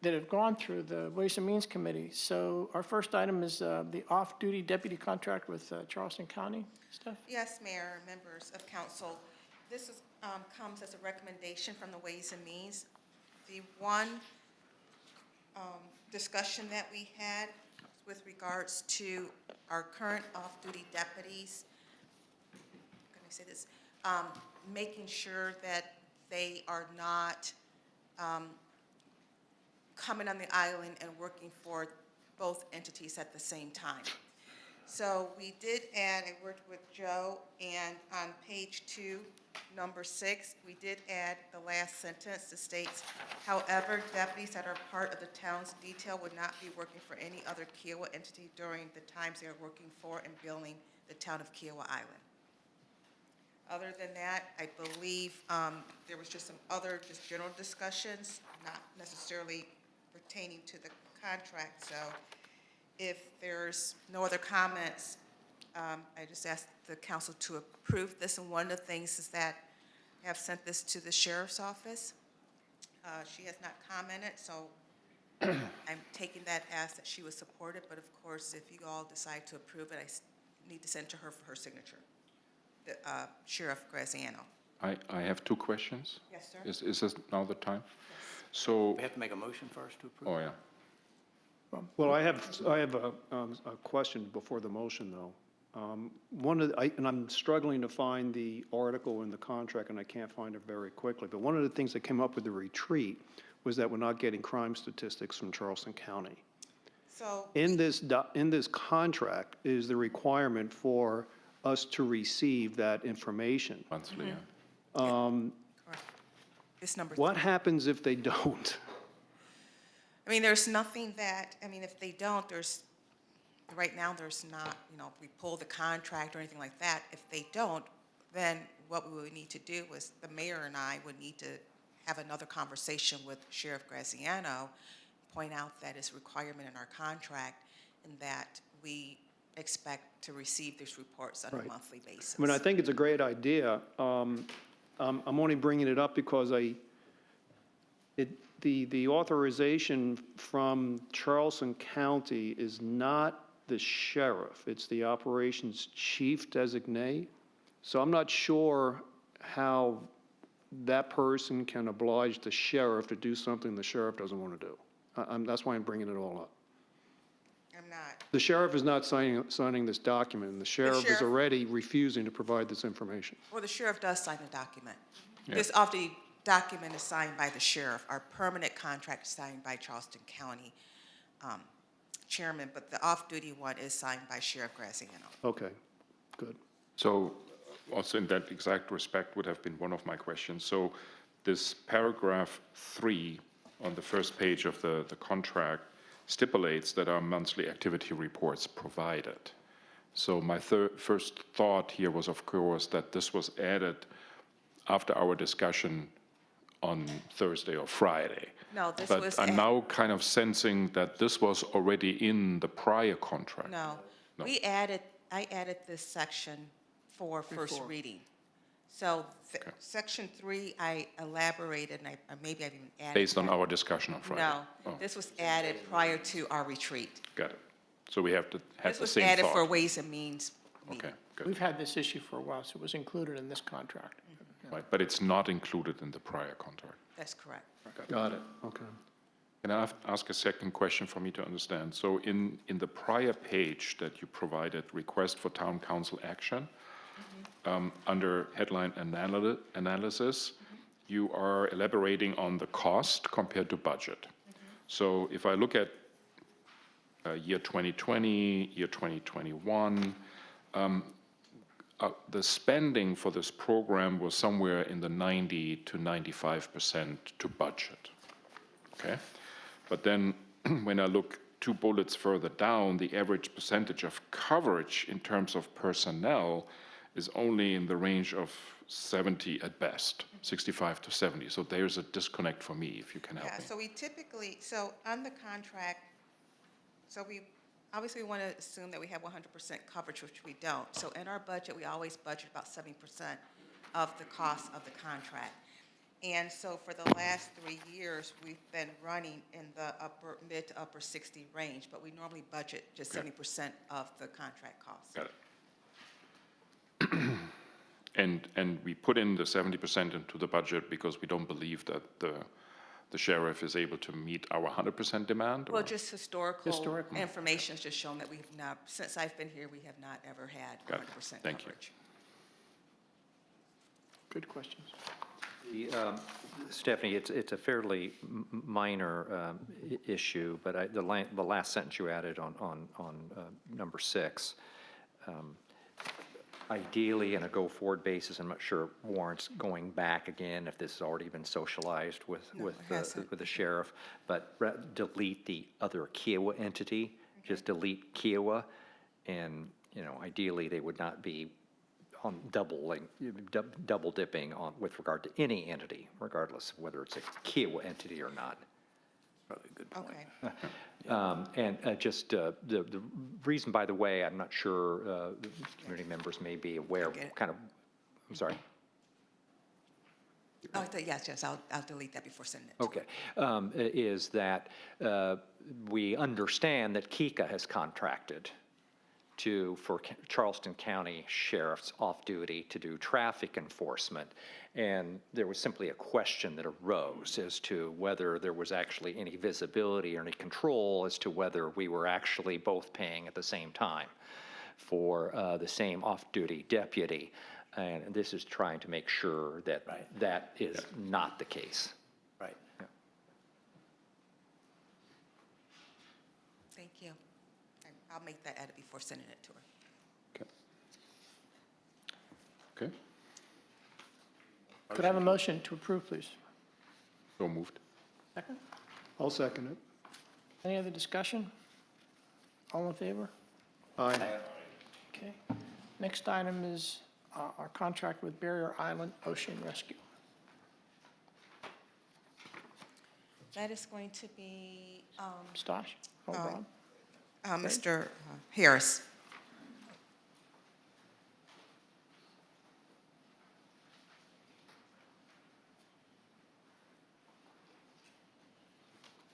have gone through the Ways and Means Committee. So our first item is the off-duty deputy contract with Charleston County. Steph? Yes, Mayor, members of council. This comes as a recommendation from the Ways and Means. The one discussion that we had with regards to our current off-duty deputies, how can I say this? Making sure that they are not coming on the island and working for both entities at the same time. So we did add, I worked with Joe, and on page 2, number 6, we did add the last sentence that states, however, deputies that are part of the town's detail would not be working for any other Kiowa entity during the times they are working for and billing the town of Kiowa Island. Other than that, I believe there was just some other just general discussions, not necessarily pertaining to the contract. So if there's no other comments, I just ask the council to approve this. And one of the things is that I have sent this to the sheriff's office. She has not commented, so I'm taking that as that she was supported. But of course, if you all decide to approve it, I need to send to her for her signature. Sheriff Graziano. I have 2 questions. Yes, sir. Is this now the time? So, We have to make a motion first to approve? oh, yeah. Well, I have a question before the motion, though. And I'm struggling to find the article in the contract, and I can't find it very quickly, but one of the things that came up with the retreat was that we're not getting crime statistics from Charleston County. So In this contract is the requirement for us to receive that information. Monthly, yeah. correct. It's number What 3. happens if they don't? I mean, there's nothing that, I mean, if they don't, right now, there's not, we pull the contract or anything like that. If they don't, then what we would need to do is the mayor and I would need to have another conversation with Sheriff Graziano, point out that it's a requirement in our contract and that we expect to receive these reports on a Right. monthly basis. I mean, I think it's a great idea. I'm only bringing it up because the authorization from Charleston County is not the sheriff, it's the operations chief designate. So I'm not sure how that person can oblige the sheriff to do something the sheriff doesn't want to do. That's why I'm bringing it all up. I'm not. The sheriff is not signing this document, and the sheriff is sheriff- already refusing to provide this information. Well, the sheriff does sign the document. Yeah. This off-duty document is signed by the sheriff. Our permanent contract is signed by Charleston County chairman, but the off-duty one is signed by Sheriff Graziano. Okay, good. So also in that exact respect would have been one of my questions. So this paragraph 3 on the first page of the contract stipulates that our monthly activity reports provided. So my first thought here was, of course, that this was added after our discussion on Thursday or Friday. No, this But was. I'm now kind of sensing that this was already in the prior contract. No, I added this section for first reading. So section 3, I elaborated, and maybe I even added. Based on that. our discussion on Friday. No, Oh, this was added prior to our retreat. got it. So we have to have This the was same added for thought. Ways and Means meeting. Okay, good. We've had this issue for a while, so it was included in this contract. Right, but it's not included in the prior contract. That's correct. Got it, okay. Can I ask a second question for me to understand? So in the prior page that you provided, request for town council action, under headline analysis, you are elaborating on the cost compared to budget. So if I look at year 2020, year 2021, the spending for this program was somewhere in the 90 to 95% to budget, okay? But then when I look 2 bullets further down, the average percentage of coverage in terms of personnel is only in the range of 70 at best, 65 to 70. So there's a disconnect for me, if you can help Yeah, me. so we typically, so on the contract, so we obviously want to assume that we have 100% coverage, which we don't. So in our budget, we always budget about 70% of the cost of the contract. And so for the last 3 years, we've been running in the mid to upper 60 range, but we normally budget just 70% of the contract cost. Got it. And we put in the 70% into the budget because we don't believe that the sheriff is able to meet our 100% demand? Well, or- just historical Historical. information has just shown that we have not, since I've been here, we have not ever had Got it. 100% Thank you. coverage. Good questions. Stephanie, it's a fairly minor issue, but the last sentence you added on number 6, ideally, on a go-forward basis, I'm not sure it warrants going back again if this has already been socialized with it hasn't. the sheriff, but delete the other Kiowa entity, just delete Kiowa, and, ideally, they would not be on double dipping on, with regard to any entity, regardless of whether it's a Kiowa entity or not. Probably a good point. Okay. And just the reason, by the way, I'm not sure, the community members may be aware, Get it. kind of, I'm sorry. Oh, yes, I'll delete that before sending it. Okay, is that we understand that Kika has contracted for Charleston County Sheriff's off-duty to do traffic enforcement. And there was simply a question that arose as to whether there was actually any visibility or any control as to whether we were actually both paying at the same time for the same off-duty deputy. And this is trying to make sure that that is not the case. Right. Thank you. I'll make that edit before sending it to her. Okay, Could I have a motion to approve, please? so moved. Second? I'll second it. Any other discussion? All in favor? Aye. Okay. Next item is our contract with Barrier Island Ocean Rescue. That is going to be Stosh? Oh, Rob? Mr. Harris.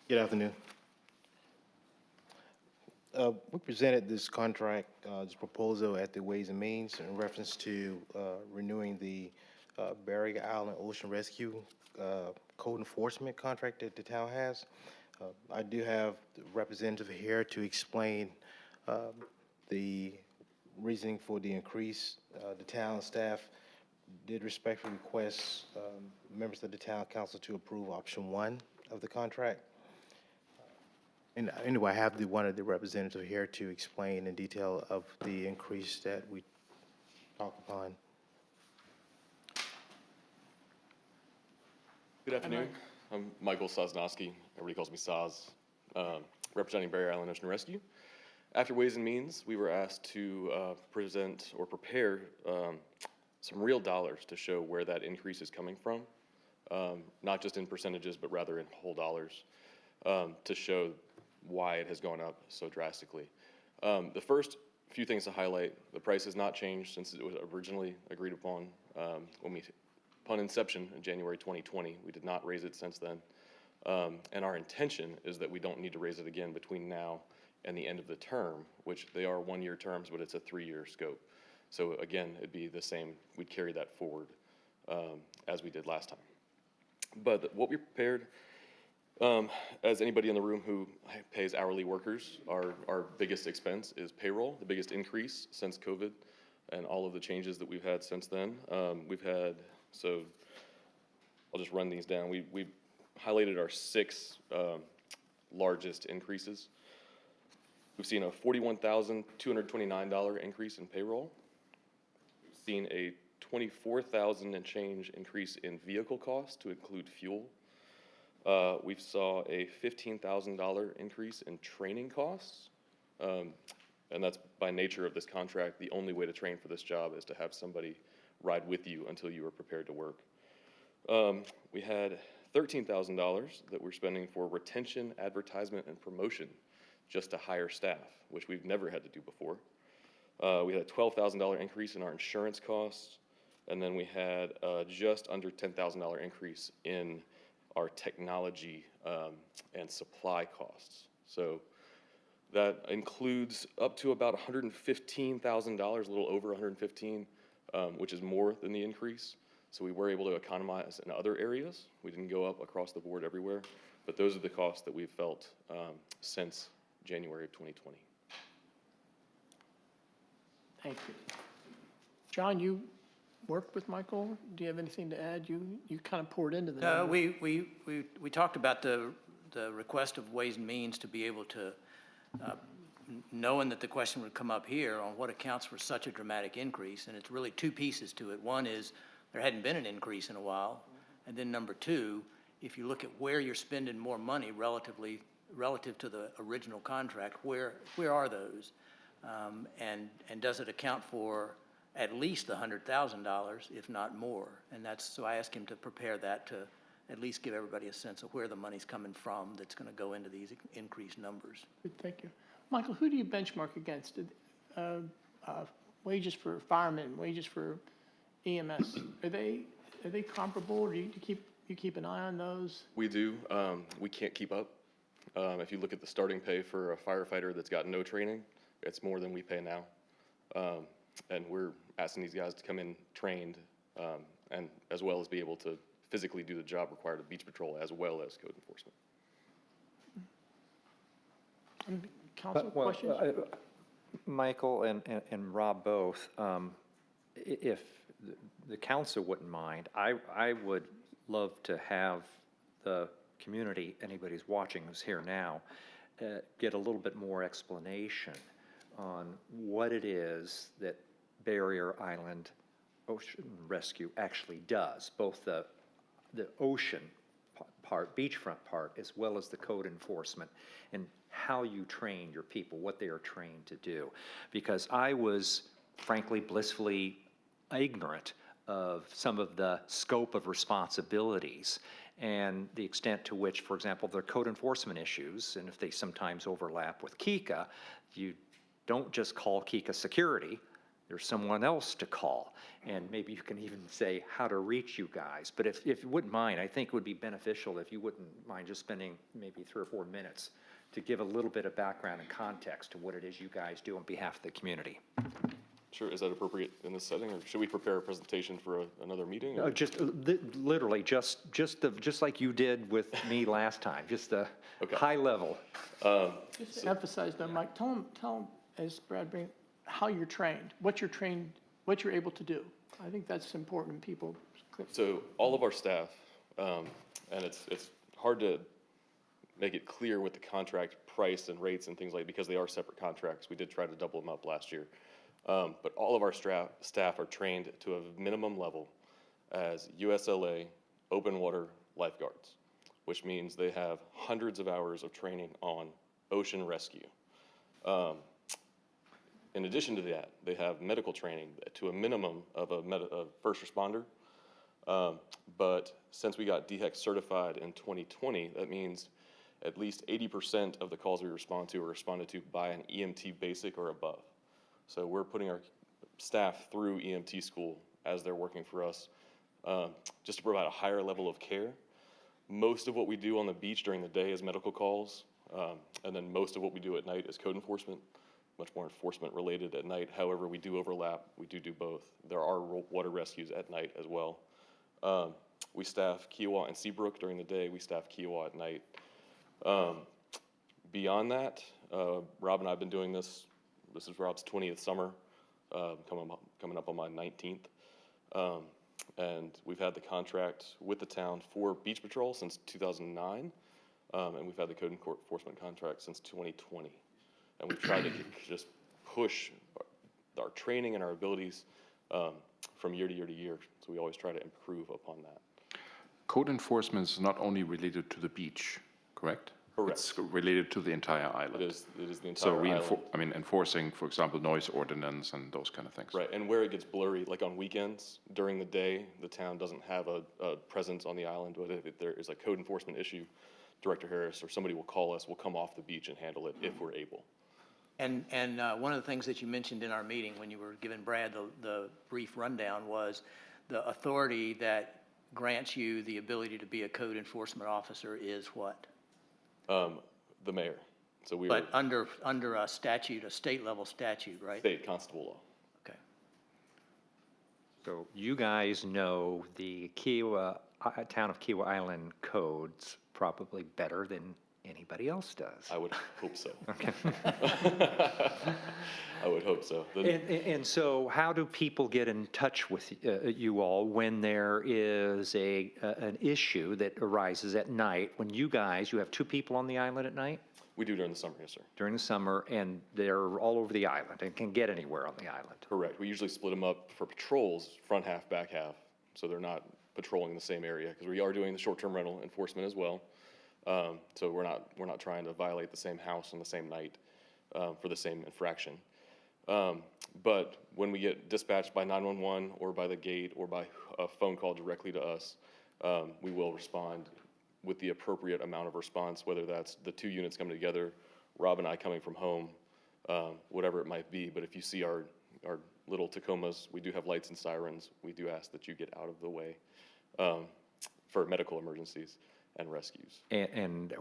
Good afternoon. We presented this contract, this proposal at the Ways and Means in reference to renewing the Barrier Island Ocean Rescue code enforcement contract that the town has. I do have the representative here to explain the reasoning for the increase. The town staff did respectfully request members of the town council to approve option 1 of the contract. And anyway, I have one of the representatives here to explain in detail of the increase that we talked upon. Good afternoon. I'm Michael Sosnowski. Everybody calls me Soz, representing Barrier Island Ocean Rescue. After Ways and Means, we were asked to present or prepare some real dollars to show where that increase is coming from. not just in percentages, but rather in whole dollars, to show why it has gone up so drastically. The first few things to highlight: the price has not changed since it was originally agreed upon upon inception in January 2020. We did not raise it since then. And our intention is that we don't need to raise it again between now and the end of the term, which they are one-year terms, but it's a 3-year scope. So again, it'd be the same, we'd carry that forward as we did last time. But what we prepared, as anybody in the room who pays hourly workers, our biggest expense is payroll, the biggest increase since COVID and all of the changes that we've had since then. We've had, so I'll just run these down. We highlighted our 6 largest increases. We've seen a $41,229 increase in payroll. We've seen a $24,000 and change increase in vehicle costs to include fuel. We saw a $15,000 increase in training costs. And that's by nature of this contract. The only way to train for this job is to have somebody ride with you until you are prepared to work. We had $13,000 that we're spending for retention, advertisement, and promotion just to hire staff, which we've never had to do before. We had a $12,000 increase in our insurance costs, and then we had just under $10,000 increase in our technology and supply costs. So that includes up to about $115,000, a little over $115,000, which is more than the increase. So we were able to economize in other areas. We didn't go up across the board everywhere, but those are the costs that we've felt since January of 2020. Thank you. John, you worked with Michael. Do you have anything to add? You kind of poured into the No, number. we talked about the request of Ways and Means to be able to, knowing that the question would come up here on what accounts for such a dramatic increase, and it's really 2 pieces to it. One is there hadn't been an increase in a while, and then number 2, if you look at where you're spending more money relative to the original contract, where are those? And does it account for at least $100,000, if not more? And so I asked him to prepare that to at least give everybody a sense of where the money's coming from that's going to go into these increased numbers. Good, thank you. Michael, who do you benchmark against? Wages for firemen, wages for EMS, are they comparable, or do you keep an eye on those? We do. We can't keep up. If you look at the starting pay for a firefighter that's got no training, it's more than we pay now. And we're asking these guys to come in trained, and as well as be able to physically do the job required of beach patrol as well as code enforcement. Council Well, questions? Michael and Rob both, if the council wouldn't mind, I would love to have the community, anybody who's watching who's here now, get a little bit more explanation on what it is that Barrier Island Ocean Rescue actually does, both the ocean part, beachfront part, as well as the code enforcement, and how you train your people, what they are trained to do. Because I was frankly blissfully ignorant of some of the scope of responsibilities and the extent to which, for example, there are code enforcement issues, and if they sometimes overlap with KICA, you don't just call KICA security, there's someone else to call. And maybe you can even say how to reach you guys. But if you wouldn't mind, I think it would be beneficial if you wouldn't mind just spending maybe 3 or 4 minutes to give a little bit of background and context to what it is you guys do on behalf of the community. Sure, is that appropriate in this setting, or should we prepare a presentation for another meeting? or- Just literally, just like you did with me last time, just a Okay. high level. Just to emphasize though, Mike, tell them, as Brad brings, how you're trained, what you're able to do. I think that's important, people. So all of our staff, and it's hard to make it clear with the contract price and rates and things like, because they are separate contracts. We did try to double them up last year. But all of our staff are trained to a minimum level as USLA open water lifeguards, which means they have hundreds of hours of training on ocean rescue. In addition to that, they have medical training to a minimum of a first responder, But since we got DHEC certified in 2020, that means at least 80% of the calls we respond to are responded to by an EMT basic or above. So we're putting our staff through EMT school as they're working for us, just to provide a higher level of care. Most of what we do on the beach during the day is medical calls, and then most of what we do at night is code enforcement, much more enforcement related at night. However, we do overlap, we do both. There are water rescues at night as well. We staff Kiowa and Seabrook during the day, we staff Kiowa at night. Beyond that, Rob and I have been doing this. This is Rob's 20th summer, coming up on my 19th. And we've had the contract with the town for beach patrol since 2009, and we've had the code enforcement contract since 2020. And we've tried to just push our training and our abilities from year to year to year. So we always try to improve upon that. Code enforcement is not only related to the beach, correct? Correct. It's related to the entire island. It is the So entire island. I mean, enforcing, for example, noise ordinance and those kind of things. Right, and where it gets blurry, like on weekends, during the day, the town doesn't have a presence on the island, but if there is a code enforcement issue, Director Harris or somebody will call us, we'll come off the beach and handle it if we're able. And one of the things that you mentioned in our meeting when you were giving Brad the brief rundown was the authority that grants you the ability to be a code enforcement officer is what? The mayor, so we But were under a statute, a state level statute, right? state constable law. Okay. So you guys know the Kiowa, town of Kiowa Island codes probably better than anybody else does. I would hope so. Okay. I would hope so. And so how do people get in touch with you all when there is an issue that arises at night, when you have two people on the island at night? We do during the summer, yes, sir. During the summer, and they're all over the island and can get anywhere on the island? Correct. We usually split them up for patrols, front half, back half, so they're not patrolling the same area, because we are doing the short-term rental enforcement as well. So we're not trying to violate the same house on the same night for the same infraction. But when we get dispatched by 911 or by the gate or by a phone call directly to us, we will respond with the appropriate amount of response, whether that's the two units coming together, Rob and I coming from home, whatever it might be. But if you see our little Tacomas, we do have lights and sirens. We do ask that you get out of the way for medical emergencies and rescues. And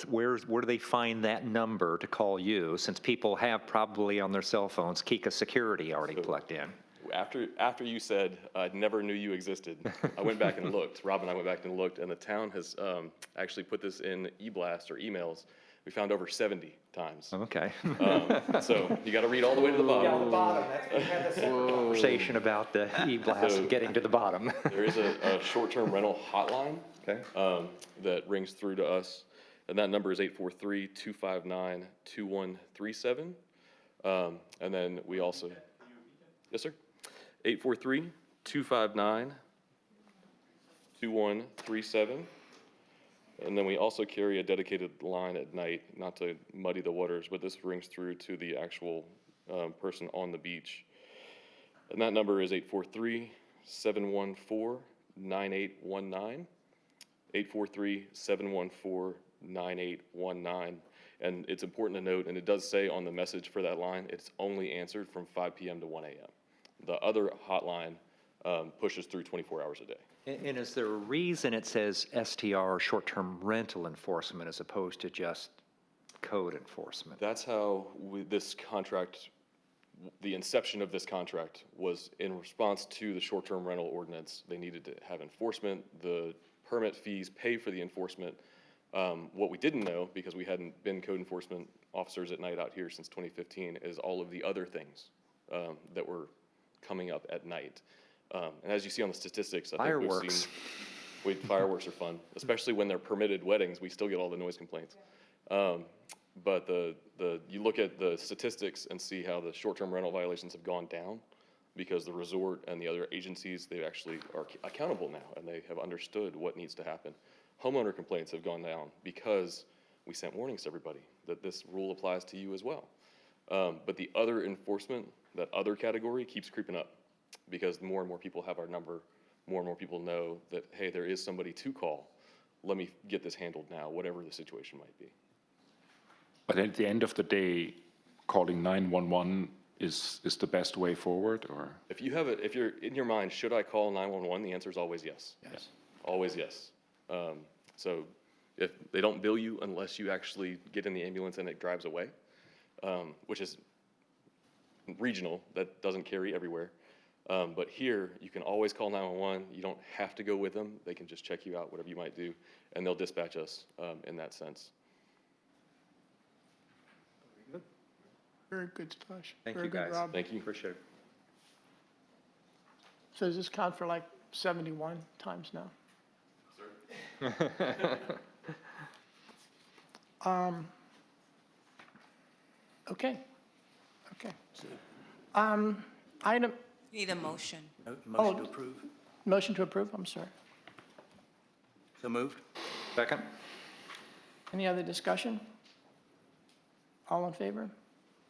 where do they find that number to call you, since people have probably on their cell phones Kika Security already plugged in? After you said, I never knew you existed, I went back and looked. Rob and I went back and looked, and the town has actually put this in e-blast or emails. We found over 70 times. Okay. So you got to read all the way to the bottom. Conversation about the e-blast and getting to the bottom. There is a short-term rental hotline that rings through to us, and that number is 843-259-2137. And then we also, yes, sir, 843-259-2137. And then we also carry a dedicated line at night, not to muddy the waters, but this rings through to the actual person on the beach. And that number is 843-714-9819. 843-714-9819. And it's important to note, and it does say on the message for that line, it's only answered from 5 p.m. to 1 a.m. The other hotline pushes through 24 hours a day. And is there a reason it says STR, short-term rental enforcement, as opposed to just code enforcement? That's how this contract, the inception of this contract was in response to the short-term rental ordinance. They needed to have enforcement, the permit fees, pay for the enforcement. What we didn't know, because we hadn't been code enforcement officers at night out here since 2015, is all of the other things that were coming up at night. And as you see on the statistics, I think we've seen fireworks are fun, especially when they're permitted weddings. We still get all the noise complaints. But you look at the statistics and see how the short-term rental violations have gone down, because the resort and the other agencies, they actually are accountable now, and they have understood what needs to happen. Homeowner complaints have gone down because we sent warnings to everybody that this rule applies to you as well. But the other enforcement, that other category, keeps creeping up, because more and more people have our number, more and more people know that, hey, there is somebody to call. Let me get this handled now, whatever the situation might be. But at the end of the day, calling 911 is the best way forward, or? If you have if you're in your mind, should I call 911? The answer is always yes. Yes. Always yes. So if they don't bill you unless you actually get in the ambulance and it drives away, which is regional, that doesn't carry everywhere. But here, you can always call 911. You don't have to go with them. They can just check you out, whatever you might do, and they'll dispatch us in that sense. Very good, Stash. Thank Very you, good, guys. Rob. Thank you. Appreciate it. So does this count for like 71 times now? Okay, okay. Item, Need a motion. Motion to approve. motion to approve, I'm sorry. So moved? Second? Any other discussion? All in favor?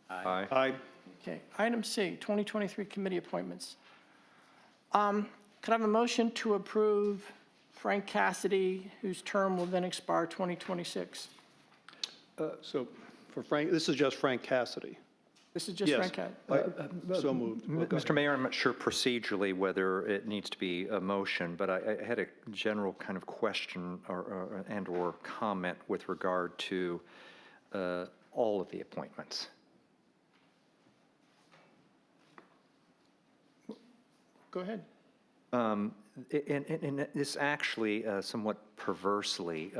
Aye. Aye. Okay, item C, 2023 committee appointments. Could I have a motion to approve Frank Cassidy, whose term will then expire 2026? So for Frank, this is just Frank Cassidy. This is just Yes. Frank Cassidy. So moved. Well, go Mr. Mayor, I'm not sure procedurally whether it needs to be a motion, but I had a general kind of question and/or comment with regard to all of the appointments. Go ahead. And this actually somewhat perversely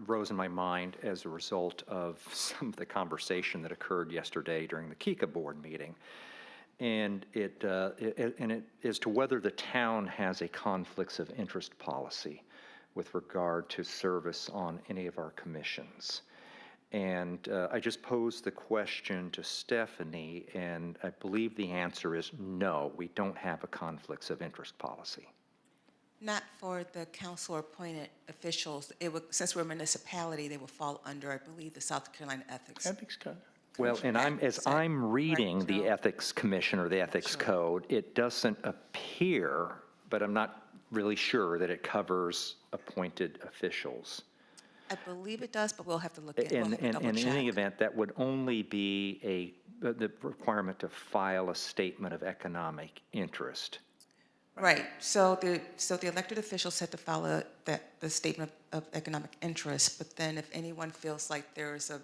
rose in my mind as a result of some of the conversation that occurred yesterday during the KICA board meeting. And it as to whether the town has a conflicts of interest policy with regard to service on any of our commissions. And I just posed the question to Stephanie, and I believe the answer is no, we don't have a conflicts of interest policy. Not for the council-appointed officials. It would, since we're a municipality, they will fall under, I believe, the South Carolina Ethics. Ethics Code. Well, and Is that I'm reading correct, the Joe? Ethics Commission or the Ethics Code, it doesn't appear, but I'm not really sure that it covers appointed officials. I believe it does, but we'll have to look at it. We'll And have to double in any check. event, that would only be the requirement to file a statement of economic interest. Right, so the elected officials had to follow the statement of economic interest, but then if anyone feels like there's a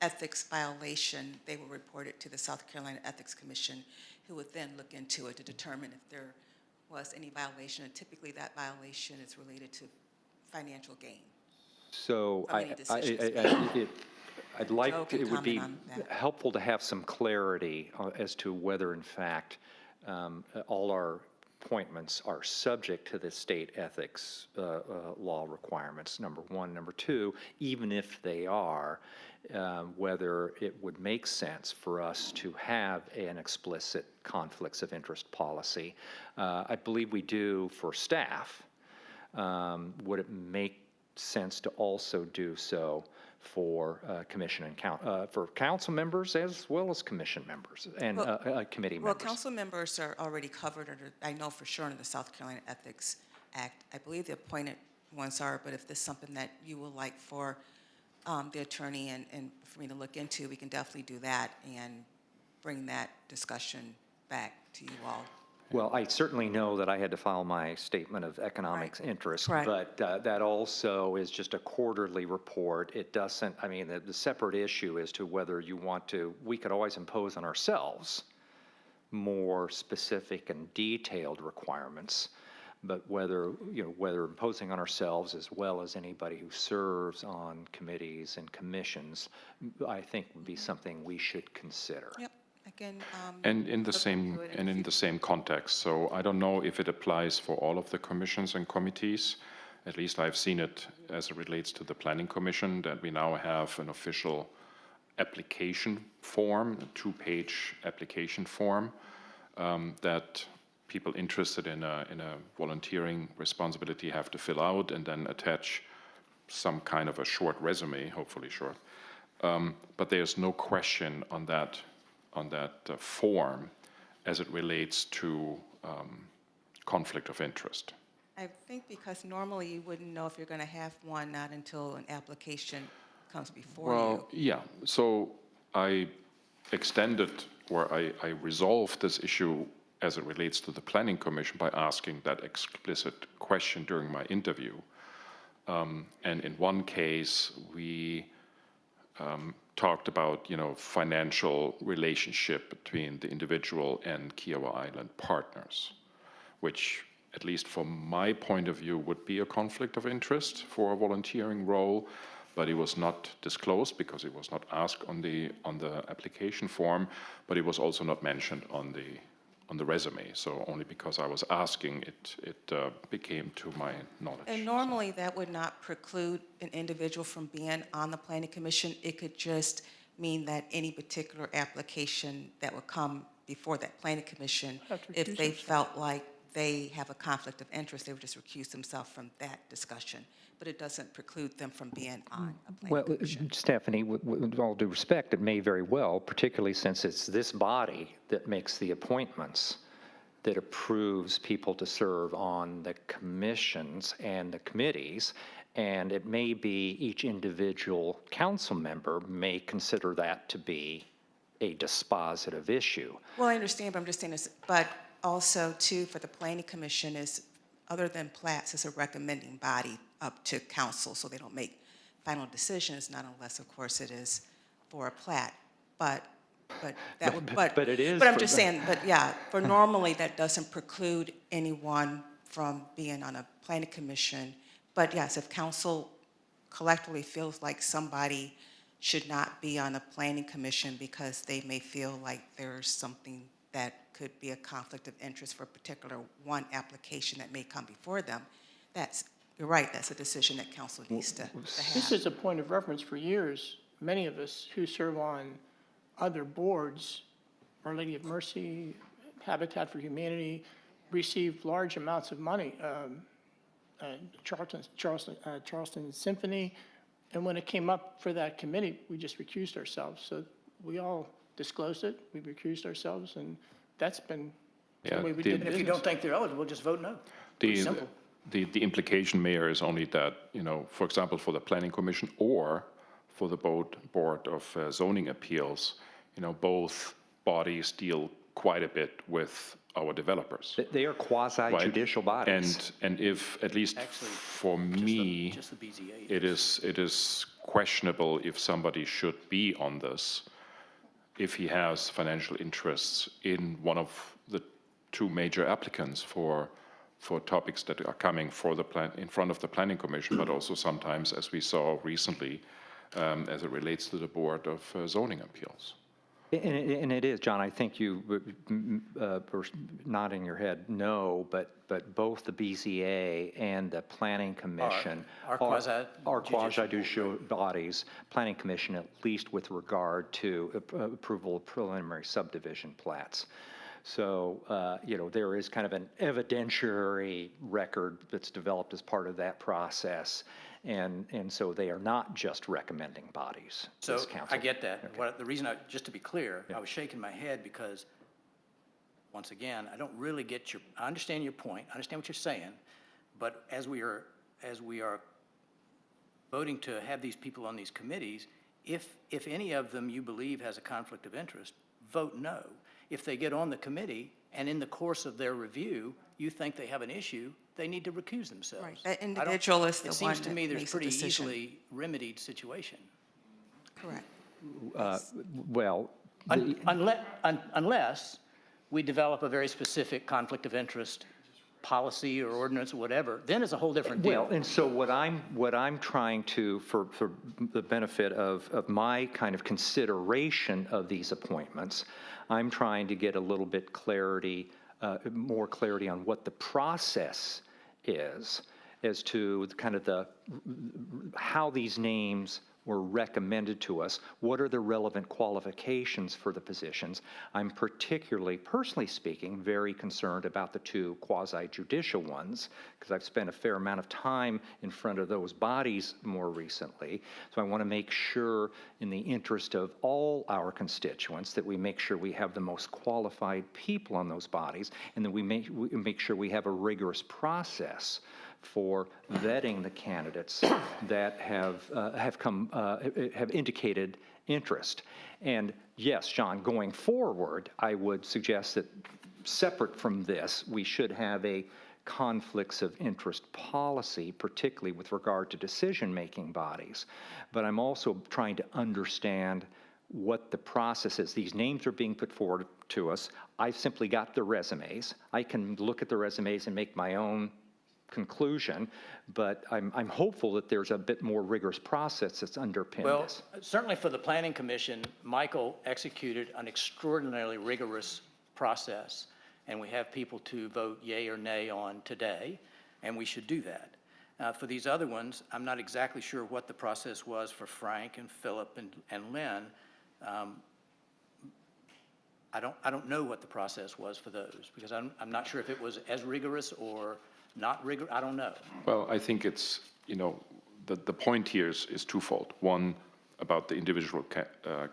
ethics violation, they will report it to the South Carolina Ethics Commission, who would then look into it to determine if there was any violation, and typically that violation is related to financial gain. So How many decisions I'd like, Joe can it would be comment on that. helpful to have some clarity as to whether, in fact, all our appointments are subject to the state ethics law requirements, number one. Number two, even if they are, whether it would make sense for us to have an explicit conflicts of interest policy. I believe we do for staff. Would it make sense to also do so for commission and for council members as well as commission members and committee Well, members? council members are already covered under, I know for sure, under the South Carolina Ethics Act. I believe the appointed ones are, but if there's something that you would like for the attorney and for me to look into, we can definitely do that and bring that discussion back to you all. Well, I certainly know that I had to file my statement of economic interest, Right. but that also is just a quarterly report. It doesn't, I mean, the separate issue as to whether you want to, we could always impose on ourselves more specific and detailed requirements, but whether, whether imposing on ourselves as well as anybody who serves on committees and commissions, I think would be something we should consider. Yep, again. And in the look same, into it and in the same context, so I don't know if it applies for all of the commissions and committees. At least I've seen it as it relates to the Planning Commission, that we now have an official application form, a 2-page application form, that people interested in a volunteering responsibility have to fill out and then attach some kind of a short resume, hopefully short. But there's no question on that form as it relates to conflict of interest. I think because normally you wouldn't know if you're going to have one, not until an application comes before you. Well, yeah, so I extended, or I resolved this issue as it relates to the Planning Commission by asking that explicit question during my interview. And in one case, we talked about, financial relationship between the individual and Kiowa Island partners, which, at least from my point of view, would be a conflict of interest for a volunteering role, but it was not disclosed because it was not asked on the application form, but it was also not mentioned on the resume. So only because I was asking, it became to my knowledge. And normally, that would not preclude an individual from being on the planning commission. It could just mean that any particular application that would come before that planning commission, Have to if recuse they themselves. felt like they have a conflict of interest, they would just recuse themselves from that discussion. But it doesn't preclude them from being on a planning Well, commission. Stephanie, with all due respect, it may very well, particularly since it's this body that makes the appointments, that approves people to serve on the commissions and the committees, and it may be each individual council member may consider that to be a dispositive issue. Well, I understand, but I'm just saying this, but also too, for the planning commission is, other than plats, it's a recommending body up to council, so they don't make final decisions, not unless, of course, it is for a plat. But that would, But it is But I'm for just the- saying, but yeah, for normally, that doesn't preclude anyone from being on a planning commission. But yes, if council collectively feels like somebody should not be on a planning commission because they may feel like there's something that could be a conflict of interest for a particular one application that may come before them, you're right, that's a decision that council needs to This have. is a point of reference for years. Many of us who serve on other boards, Our Lady of Mercy, Habitat for Humanity, receive large amounts of money. Charleston Symphony, and when it came up for that committee, we just recused ourselves. So we all disclosed it, we recused ourselves, and that's been the Yeah, way we the- did And if you business. don't think they're eligible, just vote no. Pretty simple. The implication, Mayor, is only that, for example, for the Planning Commission or for the Board of Zoning Appeals, both bodies deal quite a bit with our developers. They are quasi-judicial right? bodies. And if, at least Actually, for me, Just the BZA. it is questionable if somebody should be on this, if he has financial interests in one of the two major applicants for topics that are coming in front of the Planning Commission, but also sometimes, as we saw recently, as it relates to the Board of Zoning Appeals. And it is, John, I think you were nodding your head, no, but both the BZA and the Planning Commission Are are quasi-judicial. quasi-judicial bodies, Planning Commission at least with regard to approval of preliminary subdivision plats. So, there is kind of an evidentiary record that's developed as part of that process. And so they are not just recommending bodies, So this council. I get that. The reason, just to be clear, I was shaking my head because, once again, I don't really get I understand your point, I understand what you're saying, but as we are voting to have these people on these committees, if any of them you believe has a conflict of interest, vote no. If they get on the committee and in the course of their review, you think they have an issue, they need to recuse themselves. Right, that I don't- individual is the It one seems to that me there's makes a pretty decision. easily remedied situation. Correct. Well, Unless we develop a very specific conflict of interest policy or ordinance or whatever, then it's a whole different deal. well, and so what I'm trying to, for the benefit of my kind of consideration of these appointments, I'm trying to get a little bit more clarity on what the process is. as to kind of how these names were recommended to us. What are the relevant qualifications for the positions? I'm particularly, personally speaking, very concerned about the two quasi-judicial ones, because I've spent a fair amount of time in front of those bodies more recently. So I want to make sure, in the interest of all our constituents, that we make sure we have the most qualified people on those bodies, and that we make sure we have a rigorous process for vetting the candidates that have indicated interest. And yes, John, going forward, I would suggest that separate from this, we should have a conflicts of interest policy, particularly with regard to decision-making bodies. But I'm also trying to understand what the process is. These names are being put forward to us. I've simply got the resumes. I can look at the resumes and make my own conclusion, but I'm hopeful that there's a bit more rigorous process that's underpinned Well, this. certainly for the Planning Commission, Michael executed an extraordinarily rigorous process, and we have people to vote yea or nay on today, and we should do that. For these other ones, I'm not exactly sure what the process was for Frank and Philip and Lynn. I don't know what the process was for those, because I'm not sure if it was as rigorous or not rigorous. I don't know. Well, I think it's, the point here is twofold. One, about the individual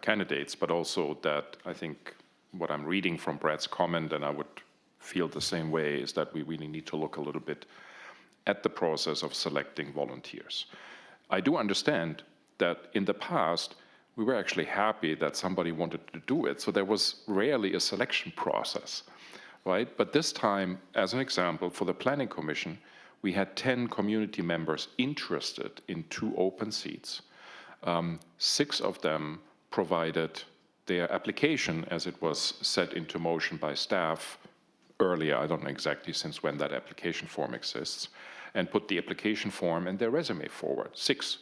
candidates, but also that I think what I'm reading from Brad's comment, and I would feel the same way, is that we really need to look a little bit at the process of selecting volunteers. I do understand that in the past, we were actually happy that somebody wanted to do it, so there was rarely a selection process. Right? But this time, as an example, for the Planning Commission, we had 10 community members interested in 2 open seats. 6 of them provided their application as it was set into motion by staff earlier. I don't know exactly since when that application form exists, and put the application form and their resume forward. 6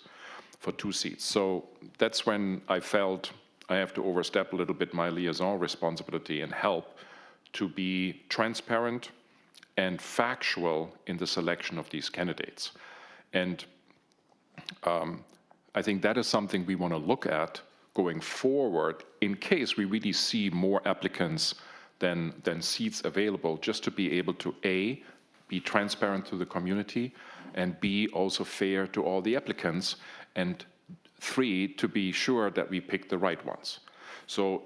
for 2 seats. So that's when I felt I have to overstep a little bit my liaison responsibility and help to be transparent and factual in the selection of these candidates. And I think that is something we want to look at going forward in case we really see more applicants than seats available, just to be able to, A, be transparent to the community, and B, also fair to all the applicants, and 3, to be sure that we pick the right ones. So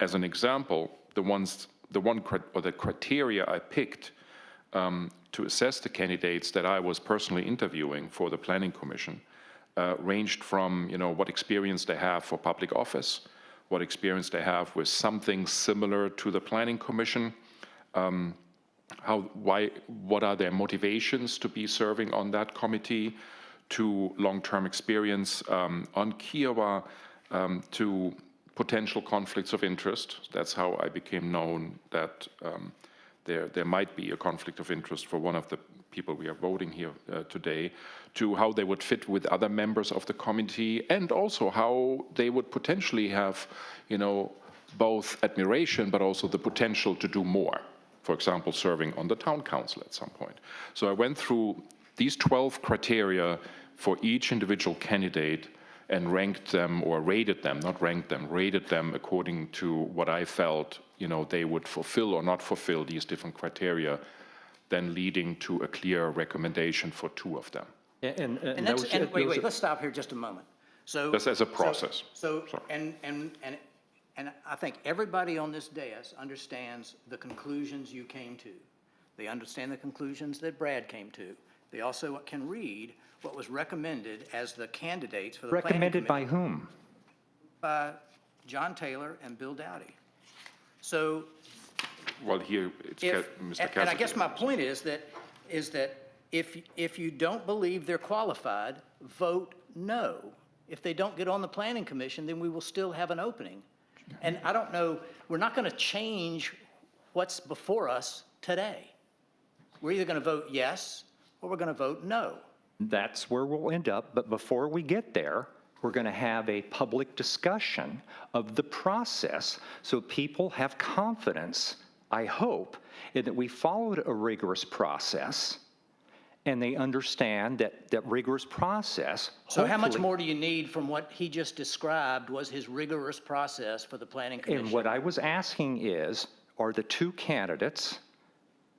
as an example, the criteria I picked to assess the candidates that I was personally interviewing for the Planning Commission ranged from, what experience they have for public office, what experience they have with something similar to the Planning Commission, what are their motivations to be serving on that committee, to long-term experience on Kiowa, to potential conflicts of interest. That's how I became known that there might be a conflict of interest for one of the people we are voting here today, to how they would fit with other members of the committee, and also how they would potentially have, both admiration but also the potential to do more. For example, serving on the town council at some point. So I went through these 12 criteria for each individual candidate and ranked them, or rated them, not ranked them, rated them according to what I felt, they would fulfill or not fulfill these different criteria, then leading to a clear recommendation for 2 of them. Wait, let's stop here just a moment. So That's as a process. And I think everybody on this dais understands the conclusions you came to. They understand the conclusions that Brad came to. They also can read what was recommended as the candidates for the Planning Recommended by Commission. whom? By John Taylor and Bill Dowdy. So, Well, here, it's Mr. Cassidy. and I guess my point is that if you don't believe they're qualified, vote no. If they don't get on the Planning Commission, then we will still have an opening. And I don't know, we're not going to change what's before us today. We're either going to vote yes or we're going to vote no. That's where we'll end up, but before we get there, we're going to have a public discussion of the process so people have confidence, I hope, in that we followed a rigorous process and they understand that rigorous process. So how much hopefully- more do you need from what he just described was his rigorous process for the planning commission? And what I was asking is, are the two candidates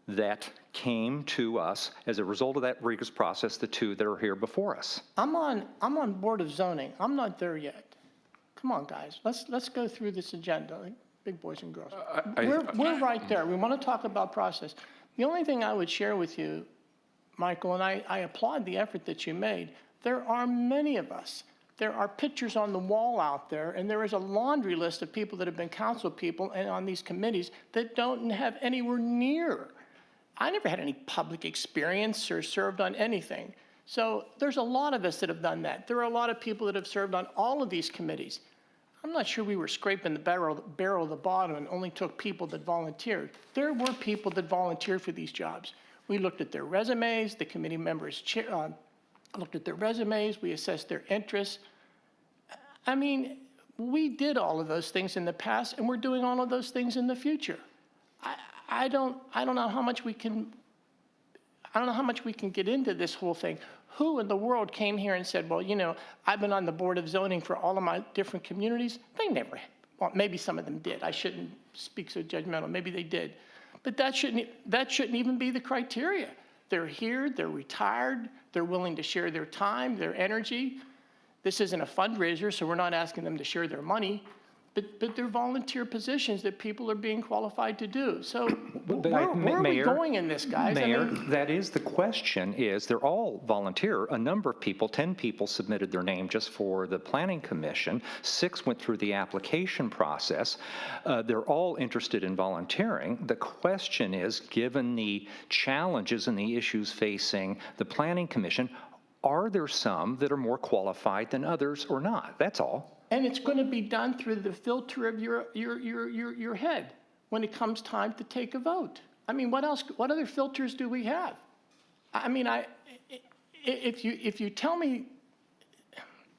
that came to us as a result of that rigorous process, the two that are here before us? I'm on Board of Zoning. I'm not there yet. Come on, guys, let's go through this agenda, like big boys and girls. We're right there. We want to talk about process. The only thing I would share with you, Michael, and I applaud the effort that you made. There are many of us. There are pictures on the wall out there, and there is a laundry list of people that have been council people and on these committees that don't have anywhere near. I never had any public experience or served on anything. So there's a lot of us that have done that. There are a lot of people that have served on all of these committees. I'm not sure we were scraping the barrel of the bottom and only took people that volunteered. There were people that volunteered for these jobs. We looked at their resumes, the committee members looked at their resumes, we assessed their interests. I mean, we did all of those things in the past, and we're doing all of those things in the future. I don't know how much we can get into this whole thing. Who in the world came here and said, well, you know, I've been on the Board of Zoning for all of my different communities? They never, well, maybe some of them did. I shouldn't speak so judgmental. Maybe they did. But that shouldn't even be the criteria. They're here, they're retired, they're willing to share their time, their energy. This isn't a fundraiser, so we're not asking them to share their money. But they're volunteer positions that people are being qualified to do. So where are we going in this, guys? Mayor, that is the question, is they're all volunteer. A number of people, 10 people submitted their name just for the Planning Commission. 6 went through the application process. They're all interested in volunteering. The question is, given the challenges and the issues facing the Planning Commission, are there some that are more qualified than others or not? That's all. And it's going to be done through the filter of your head when it comes time to take a vote. I mean, what else? What other filters do we have? I mean, if you tell me,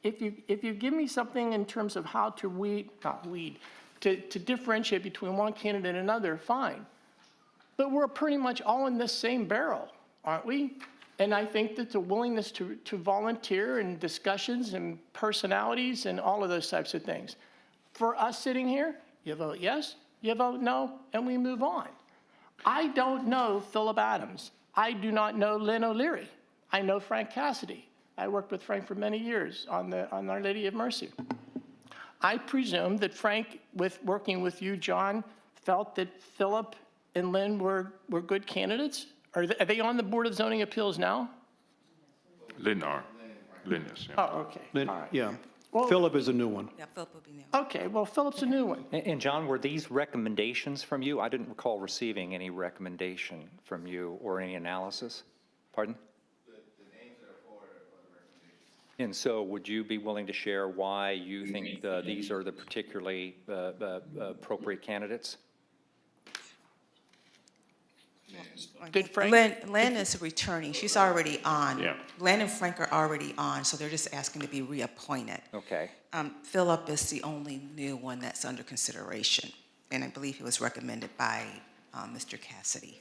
if you give me something in terms of how to to differentiate between one candidate and another, fine. But we're pretty much all in this same barrel, aren't we? And I think that the willingness to volunteer and discussions and personalities and all of those types of things. For us sitting here, you vote yes, you vote no, and we move on. I don't know Philip Adams. I do not know Lynn O'Leary. I know Frank Cassidy. I worked with Frank for many years on Our Lady of Mercy. I presume that Frank, working with you, John, felt that Philip and Lynn were good candidates. Are they on the Board of Zoning Appeals now? Lynn is, yeah. Oh, okay. All right. Yeah. Well- Philip is a new one. Yeah, Philip will be new. Okay, well, Philip's a new one. And John, were these recommendations from you? I didn't recall receiving any recommendation from you or any analysis. Pardon? The names that are forwarded are the recommendations. And so would you be willing to share why you think these are the particularly appropriate candidates? Did Frank? Lynn is returning. She's already on. Yeah. Lynn and Frank are already on, so they're just asking to be reappointed. Okay. Philip is the only new one that's under consideration, and I believe he was recommended by Mr. Cassidy.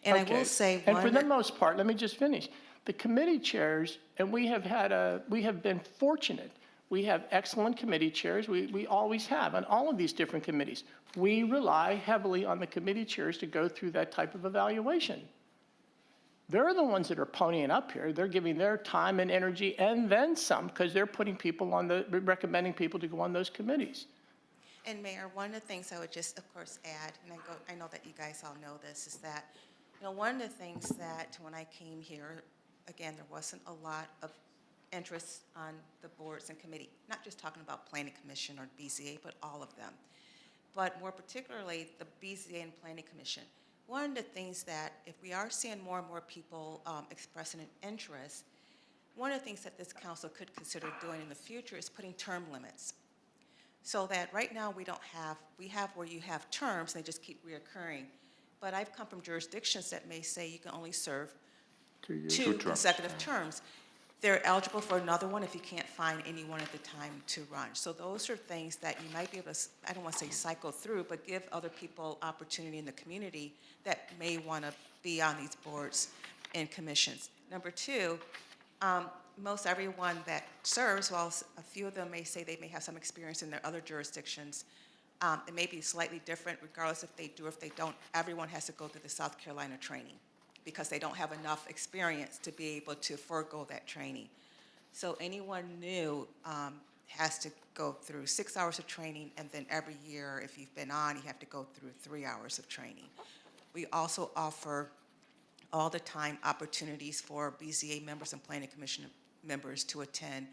And I Okay. will say And for one, the most part, let me just finish. The committee chairs, and we have been fortunate. We have excellent committee chairs. We always have on all of these different committees. We rely heavily on the committee chairs to go through that type of evaluation. They're the ones that are ponying up here. They're giving their time and energy and then some, because they're putting people recommending people to go on those committees. and Mayor, one of the things I would just, of course, add, and I know that you guys all know this, is that, you know, one of the things that when I came here, again, there wasn't a lot of interest on the boards and committee, not just talking about Planning Commission or BZA, but all of them. But more particularly, the BZA and Planning Commission. One of the things that, if we are seeing more and more people expressing an interest, one of the things that this council could consider doing in the future is putting term limits. So that right now we have where you have terms, and they just keep reoccurring. But I've come from jurisdictions that may say you can only serve two consecutive terms. They're eligible for another one if you can't find anyone at the time to run. So those are things that you might be able to, I don't want to say cycle through, but give other people opportunity in the community that may want to be on these boards in commissions. Number two, most everyone that serves, while a few of them may say they may have some experience in their other jurisdictions, it may be slightly different regardless if they do or if they don't. Everyone has to go through the South Carolina training because they don't have enough experience to be able to forego that training. So anyone new has to go through 6 hours of training, and then every year, if you've been on, you have to go through 3 hours of training. We also offer all the time opportunities for BZA members and Planning Commission members to attend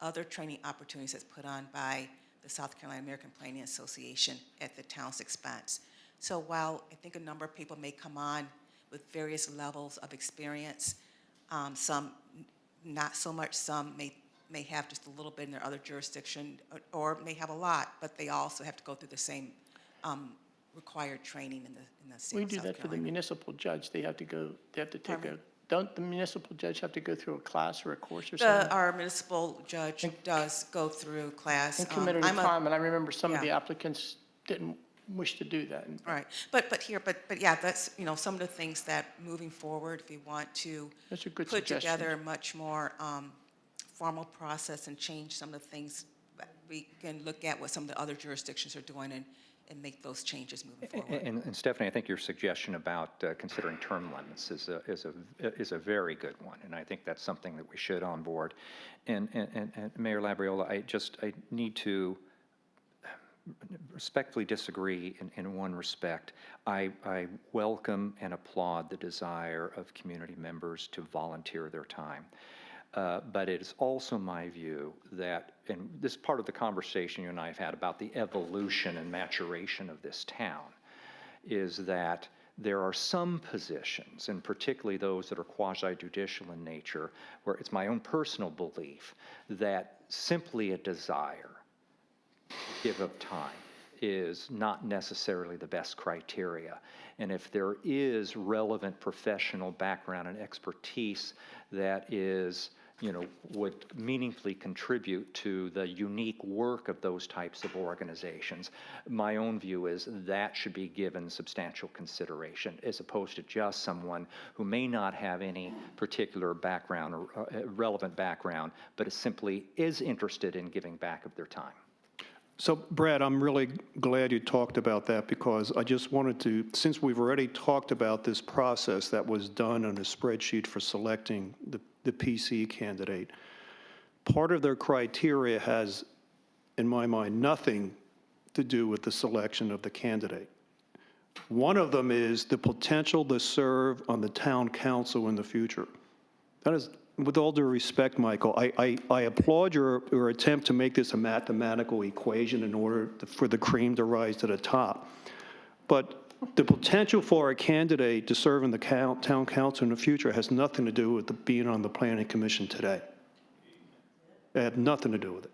other training opportunities that's put on by the South Carolina American Planning Association at the town's expense. So while I think a number of people may come on with various levels of experience, some not so much, some may have just a little bit in their other jurisdiction or may have a lot, but they also have to go through the same required training in the state We of do South that for the Carolina. municipal judge. They have to take Pardon a, me? don't the municipal judge have to go through a class or a course or The, something? our municipal judge does go through class. In community I'm a- crime, and I remember some of the Yeah. applicants didn't wish to do that. Right, but yeah, that's, some of the things that moving forward, if we want to That's a good put suggestion. together a much more formal process and change some of the things, we can look at what some of the other jurisdictions are doing and make those changes moving forward. And Stephanie, I think your suggestion about considering term limits is a very good one, and I think that's something that we should on board. And Mayor Labriola, I need to respectfully disagree in one respect. I welcome and applaud the desire of community members to volunteer their time. But it is also my view that, and this is part of the conversation you and I have had about the evolution and maturation of this town, is that there are some positions, and particularly those that are quasi-judicial in nature, where it's my own personal belief that simply a desire to give up time is not necessarily the best criteria. And if there is relevant professional background and expertise that is, would meaningfully contribute to the unique work of those types of organizations, my own view is that should be given substantial consideration, as opposed to just someone who may not have any particular background or relevant background, but simply is interested in giving back of their time. So Brad, I'm really glad you talked about that, because I just wanted to, since we've already talked about this process that was done on a spreadsheet for selecting the PC candidate, part of their criteria has, in my mind, nothing to do with the selection of the candidate. One of them is the potential to serve on the town council in the future. That is, with all due respect, Michael, I applaud your attempt to make this a mathematical equation in order for the cream to rise to the top. But the potential for a candidate to serve in the town council in the future has nothing to do with being on the planning commission today. It had nothing to do with it.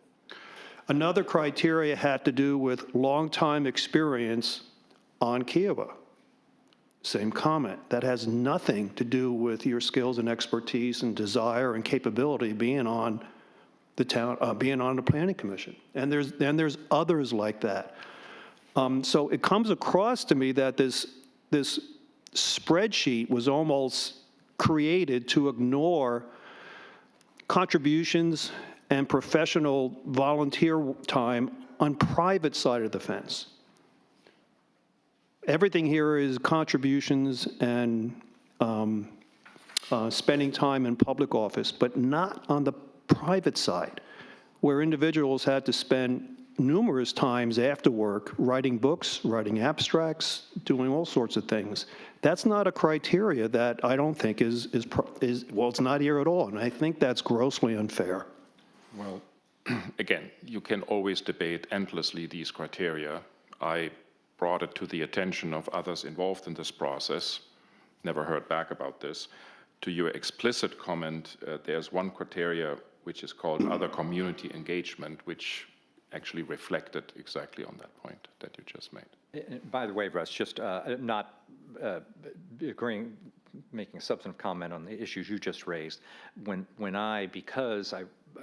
Another criteria had to do with longtime experience on Kiowa. Same comment. That has nothing to do with your skills and expertise and desire and capability being on the town, being on the planning commission. And there's others like that. So it comes across to me that this spreadsheet was almost created to ignore contributions and professional volunteer time on private side of the fence. Everything here is contributions and spending time in public office, but not on the private side, where individuals had to spend numerous times after work writing books, writing abstracts, doing all sorts of things. That's not a criteria that I don't think is well, it's not here at all, and I think that's grossly unfair. Well, again, you can always debate endlessly these criteria. I brought it to the attention of others involved in this process, never heard back about this. To your explicit comment, there's one criteria which is called other community engagement, which actually reflected exactly on that point that you just made. By the way, Russ, just not agreeing, making a substantive comment on the issues you just raised. Because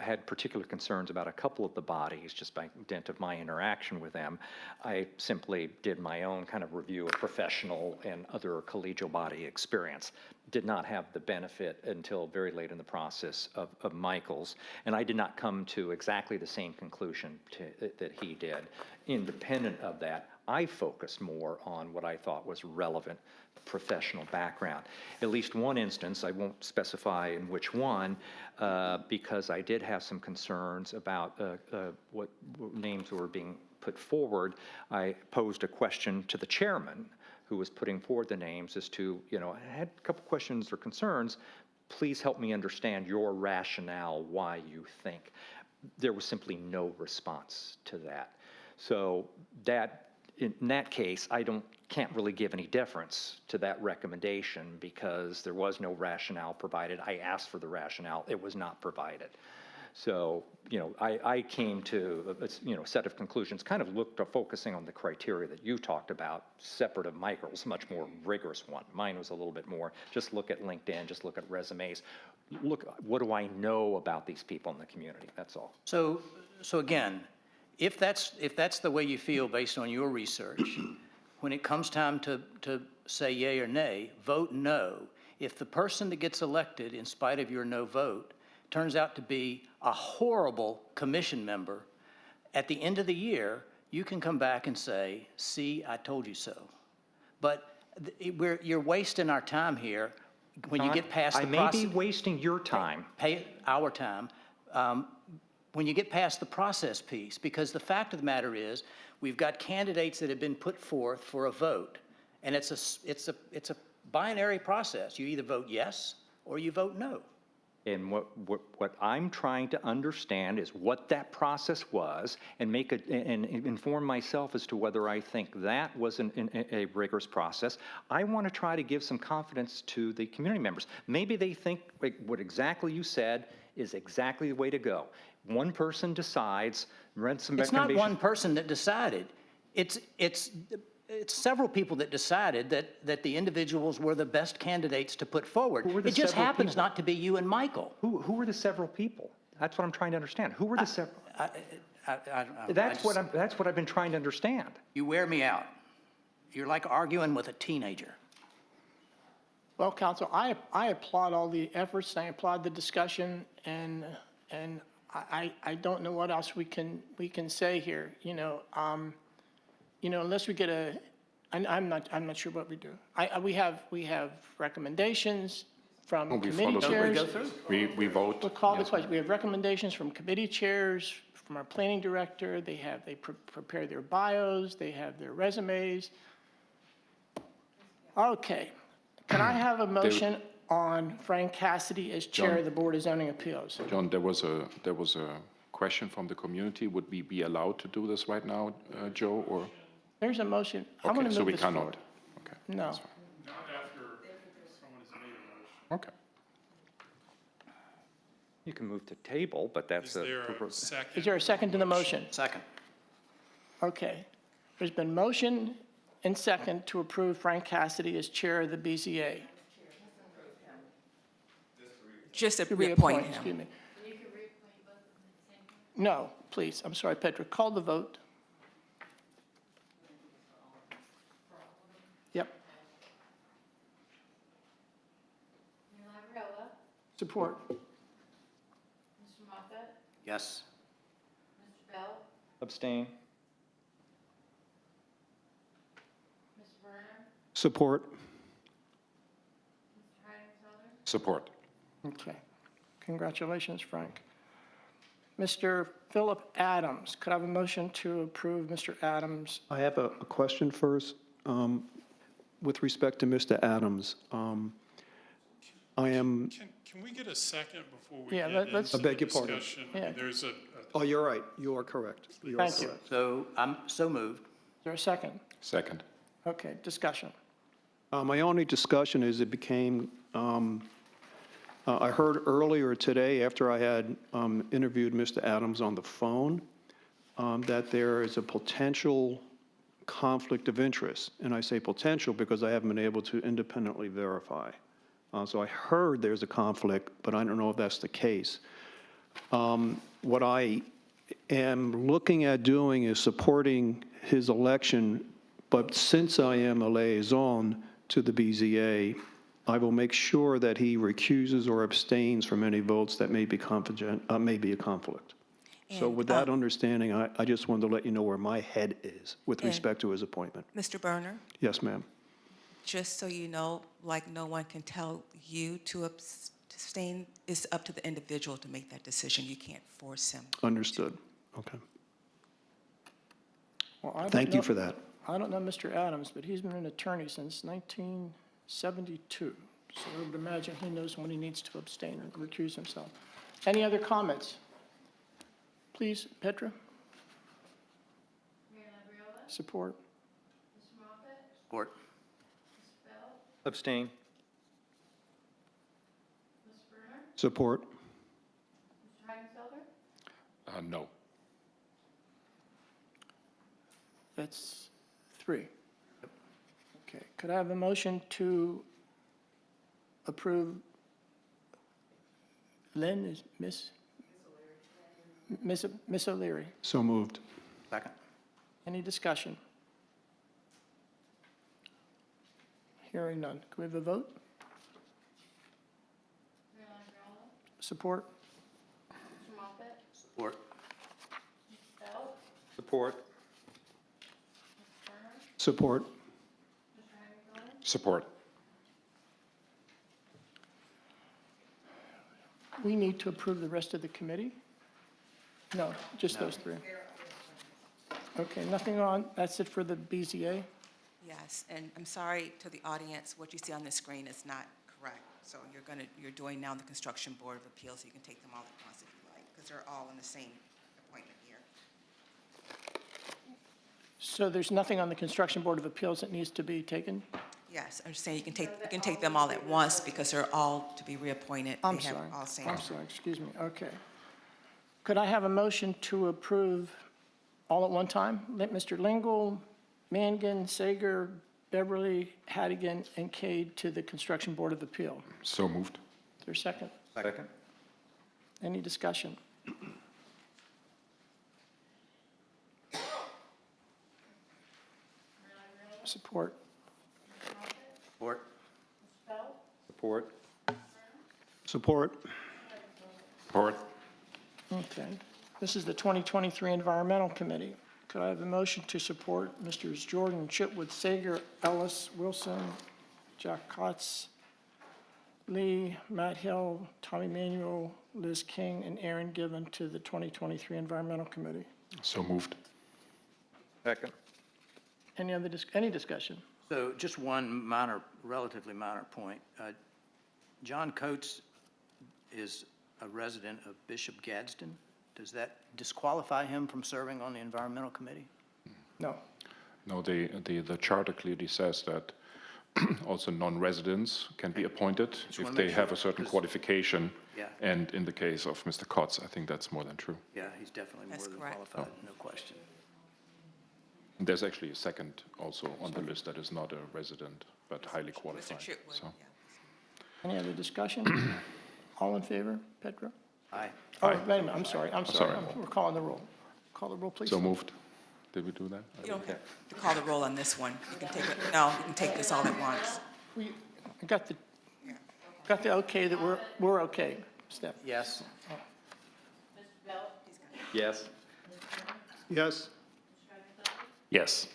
had particular concerns about a couple of the bodies, just by dint of my interaction with them. I simply did my own kind of review of professional and other collegial body experience. Did not have the benefit until very late in the process of Michael's, and I did not come to exactly the same conclusion that he did. Independent of that, I focused more on what I thought was relevant professional background. At least one instance, I won't specify in which one, because I did have some concerns about what names were being put forward. I posed a question to the chairman who was putting forward the names as to, I had a couple questions or concerns. Please help me understand your rationale why you think. There was simply no response to that. So in that case, I can't really give any deference to that recommendation because there was no rationale provided. I asked for the rationale, it was not provided. So, I came to a set of conclusions, kind of focusing on the criteria that you talked about, separate of Michael's, much more rigorous one. Mine was a little bit more, just look at LinkedIn, just look at resumes. Look, what do I know about these people in the community? That's all. So again, if that's the way you feel based on your research, when it comes time to say yay or nay, vote no. If the person that gets elected, in spite of your no vote, turns out to be a horrible commission member, at the end of the year, you can come back and say, see, I told you so. But you're wasting our time here when you get past the process. I may be wasting your time. Pay our time. When you get past the process piece, because the fact of the matter is, we've got candidates that have been put forth for a vote, and it's a binary process. You either vote yes or you vote no. And what I'm trying to understand is what that process was, and and inform myself as to whether I think that was a rigorous process. I want to try to give some confidence to the community members. Maybe they think what exactly you said is exactly the way to go. One person decides, rent some recommendations. It's not one person that decided. It's several people that decided that the individuals were the best candidates to put forward. It just happens not to be you and Michael. Who were the several people? That's what I'm trying to understand. Who were the several? That's what I've been trying to understand. You wear me out. You're like arguing with a teenager. Well, Council, I applaud all the efforts, and I applaud the discussion, and I don't know what else we can say here. Unless we get I'm not sure what we do. We have recommendations from committee chairs. We vote. We'll call the question. We have recommendations from committee chairs, from our planning director. They prepare their bios. They have their resumes. Okay. Can I have a motion on Frank Cassidy as chair of the Board of Zoning Appeals? John, there was a question from the community. Would we be allowed to do this right now, Joe, or? There's a motion. I want to move so we this cannot. forward. Okay. No. Not after someone has made a motion. Okay. You can move to table, but that's Is there a second to the motion? Second. Okay. There's been motion and second to approve Frank Cassidy as chair of the BZA. Just to To reappoint him. excuse me. No, please. I'm sorry, Petra. Call the vote. Yep. Mayor Lavarella, Support. Mr. Moffett, Yes. Mr. Bell, Abstain. Mr. Werner, Support. Mr. Heinenfelder, Support. Okay. Congratulations, Frank. Mr. Philip Adams, could I have a motion to approve Mr. Adams? I have a question first. With respect to Mr. Adams, I am, Can we get a second before we Yeah, get let's- into I beg the your pardon. discussion? Yeah. There's a oh, you're right. You are correct. You are Thank you. correct. So I'm so moved. Is there a second? Second. Okay, discussion. My only discussion is it became, I heard earlier today, after I had interviewed Mr. Adams on the phone, that there is a potential conflict of interest. And I say potential because I haven't been able to independently verify. So I heard there's a conflict, but I don't know if that's the case. What I am looking at doing is supporting his election, but since I am a liaison to the BZA, I will make sure that he recuses or abstains from any votes that may be may be a conflict. So And, with that understanding, I just wanted to let you know where my head is with And- respect to his appointment. Mr. Berner, Yes, ma'am. just so you know, like no one can tell you to abstain, it's up to the individual to make that decision. You can't force him. Understood. Okay. Well, I don't Thank you know- for that. I don't know Mr. Adams, but he's been an attorney since 1972. So I would imagine he knows when he needs to abstain or recuse himself. Any other comments? Please, Petra, Mayor Labriola, support. Mr. Moffett, Support. Mr. Bell, Abstain. Mr. Berner, Support. Mr. Heidenfelder, No. That's 3. Okay, could I have a motion to approve Lynn, is Miss O'Leary? So moved. Second. Any discussion? Hearing none. Can we have a vote? Mayor Labriola, Support? Mr. Moffett, Support. Mr. Bell, Support. Mr. Berner, Support. Mr. Heidenfelder, Support. We need to approve the rest of the committee? No, just those 3. Okay, nothing on, that's it for the BZA? Yes, and I'm sorry to the audience, what you see on the screen is not correct. So you're doing now the Construction Board of Appeals, so you can take them all at once if you like, because they're all in the same appointment here. So there's nothing on the Construction Board of Appeals that needs to be taken? Yes, I'm just saying you can take them all at once because they're all to be reappointed. I'm They have sorry, all same I'm term. sorry, excuse me, okay. Could I have a motion to approve all at one time? Mr. Lingle, Mangan, Sager, Beverly, Hattigan, and Cade to the Construction Board of Appeal. So moved. Is there a second? Second. Any discussion? Support. Support. Mr. Bell, Support. Support. Support. Okay. This is the 2023 Environmental Committee. Could I have a motion to support Mr. Jordan Chitwood, Sager, Ellis, Wilson, Jack Kotz, Lee, Matt Hill, Tommy Manuel, Liz King, and Aaron Given to the 2023 Environmental Committee? So moved. Second. Any other, any discussion? So just one minor, relatively minor point. John Coates is a resident of Bishop Gadsden. Does that disqualify him from serving on the Environmental Committee? No. No, the charter clearly says that also non-residents can be appointed if wanna they make have sure, a certain 'cause- qualification. Yeah. And in the case of Mr. Kotz, I think that's more than true. Yeah, he's definitely more That's than correct. qualified, no question. And there's actually a second also on the list that is not a resident, but highly Mr. qualified. Chitwood, So, yeah. Any other discussion? All in favor? Petra? Aye. Oh, wait a minute, I'm sorry. sorry. We're calling the roll. Call the roll, please. so moved. Did we do that? You don't have to call the roll on this one. You can take it, no, you can take this all at once. We got the okay that we're okay, Steph. Yes. Mr. Bell, Yes. Yes. Yes.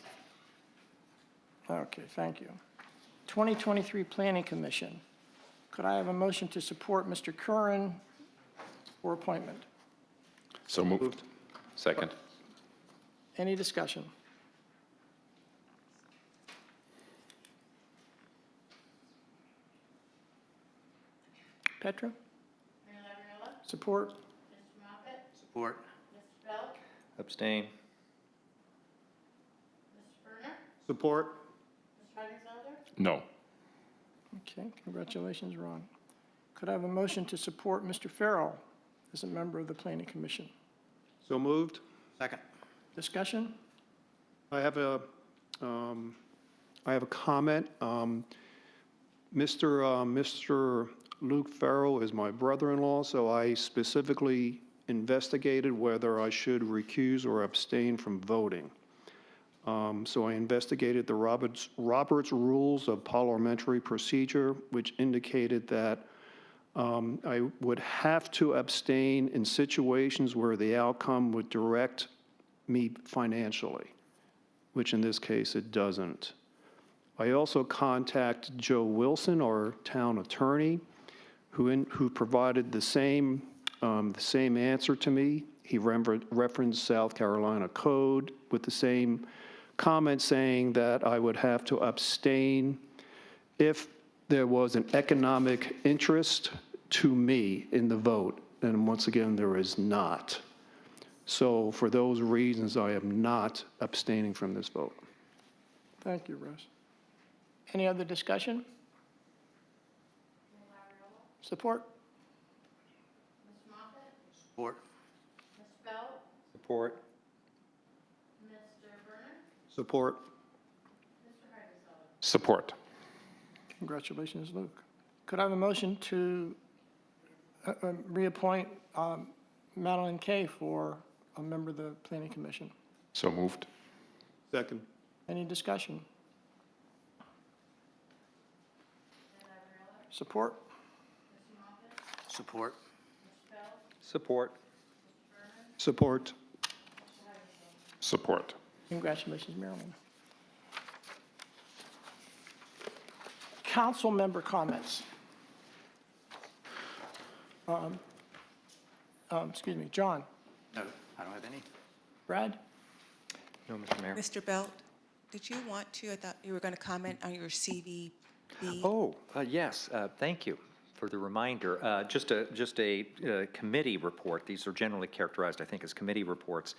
Okay, thank you. 2023 Planning Commission. Could I have a motion to support Mr. Curran for appointment? So moved. Second. Any discussion? Petra? Mayor Labriola, Support? Mr. Moffett, Support. Mr. Bell, Abstain. Mr. Berner, Support. Mr. Heidenfelder, No. Okay, congratulations, Ron. Could I have a motion to support Mr. Farrell as a member of the Planning Commission? So moved. Second. Discussion? I have a comment. Mr. Luke Farrell is my brother-in-law, so I specifically investigated whether I should recuse or abstain from voting. So I investigated the Roberts Rules of Parliamentary Procedure, which indicated that I would have to abstain in situations where the outcome would direct me financially, which in this case it doesn't. I also contacted Joe Wilson, our town attorney, who provided the same answer to me. He referenced South Carolina code with the same comment saying that I would have to abstain if there was an economic interest to me in the vote. And once again, there is not. So for those reasons, I am not abstaining from this vote. Thank you, Russ. Any other discussion? Support? Mr. Moffett? Support. Mr. Bell? Support. Mr. Vernon? Support. Mr. Hydesveld? Support. Congratulations, Luke. Could I have a motion to reappoint Madeline Kay for a member of the Planning Commission? So moved. Second. Any discussion? Support? Support. Support. Support. Support. Congratulations, Marilyn. Council member comments. Excuse me, John, No, I don't have any. Brad? No, Mr. Mayor. Mr. Belt, did you want to, I thought you were going to comment on your CVB. Oh, yes, thank you for the reminder. Just a committee report. These are generally characterized, I think, as committee reports.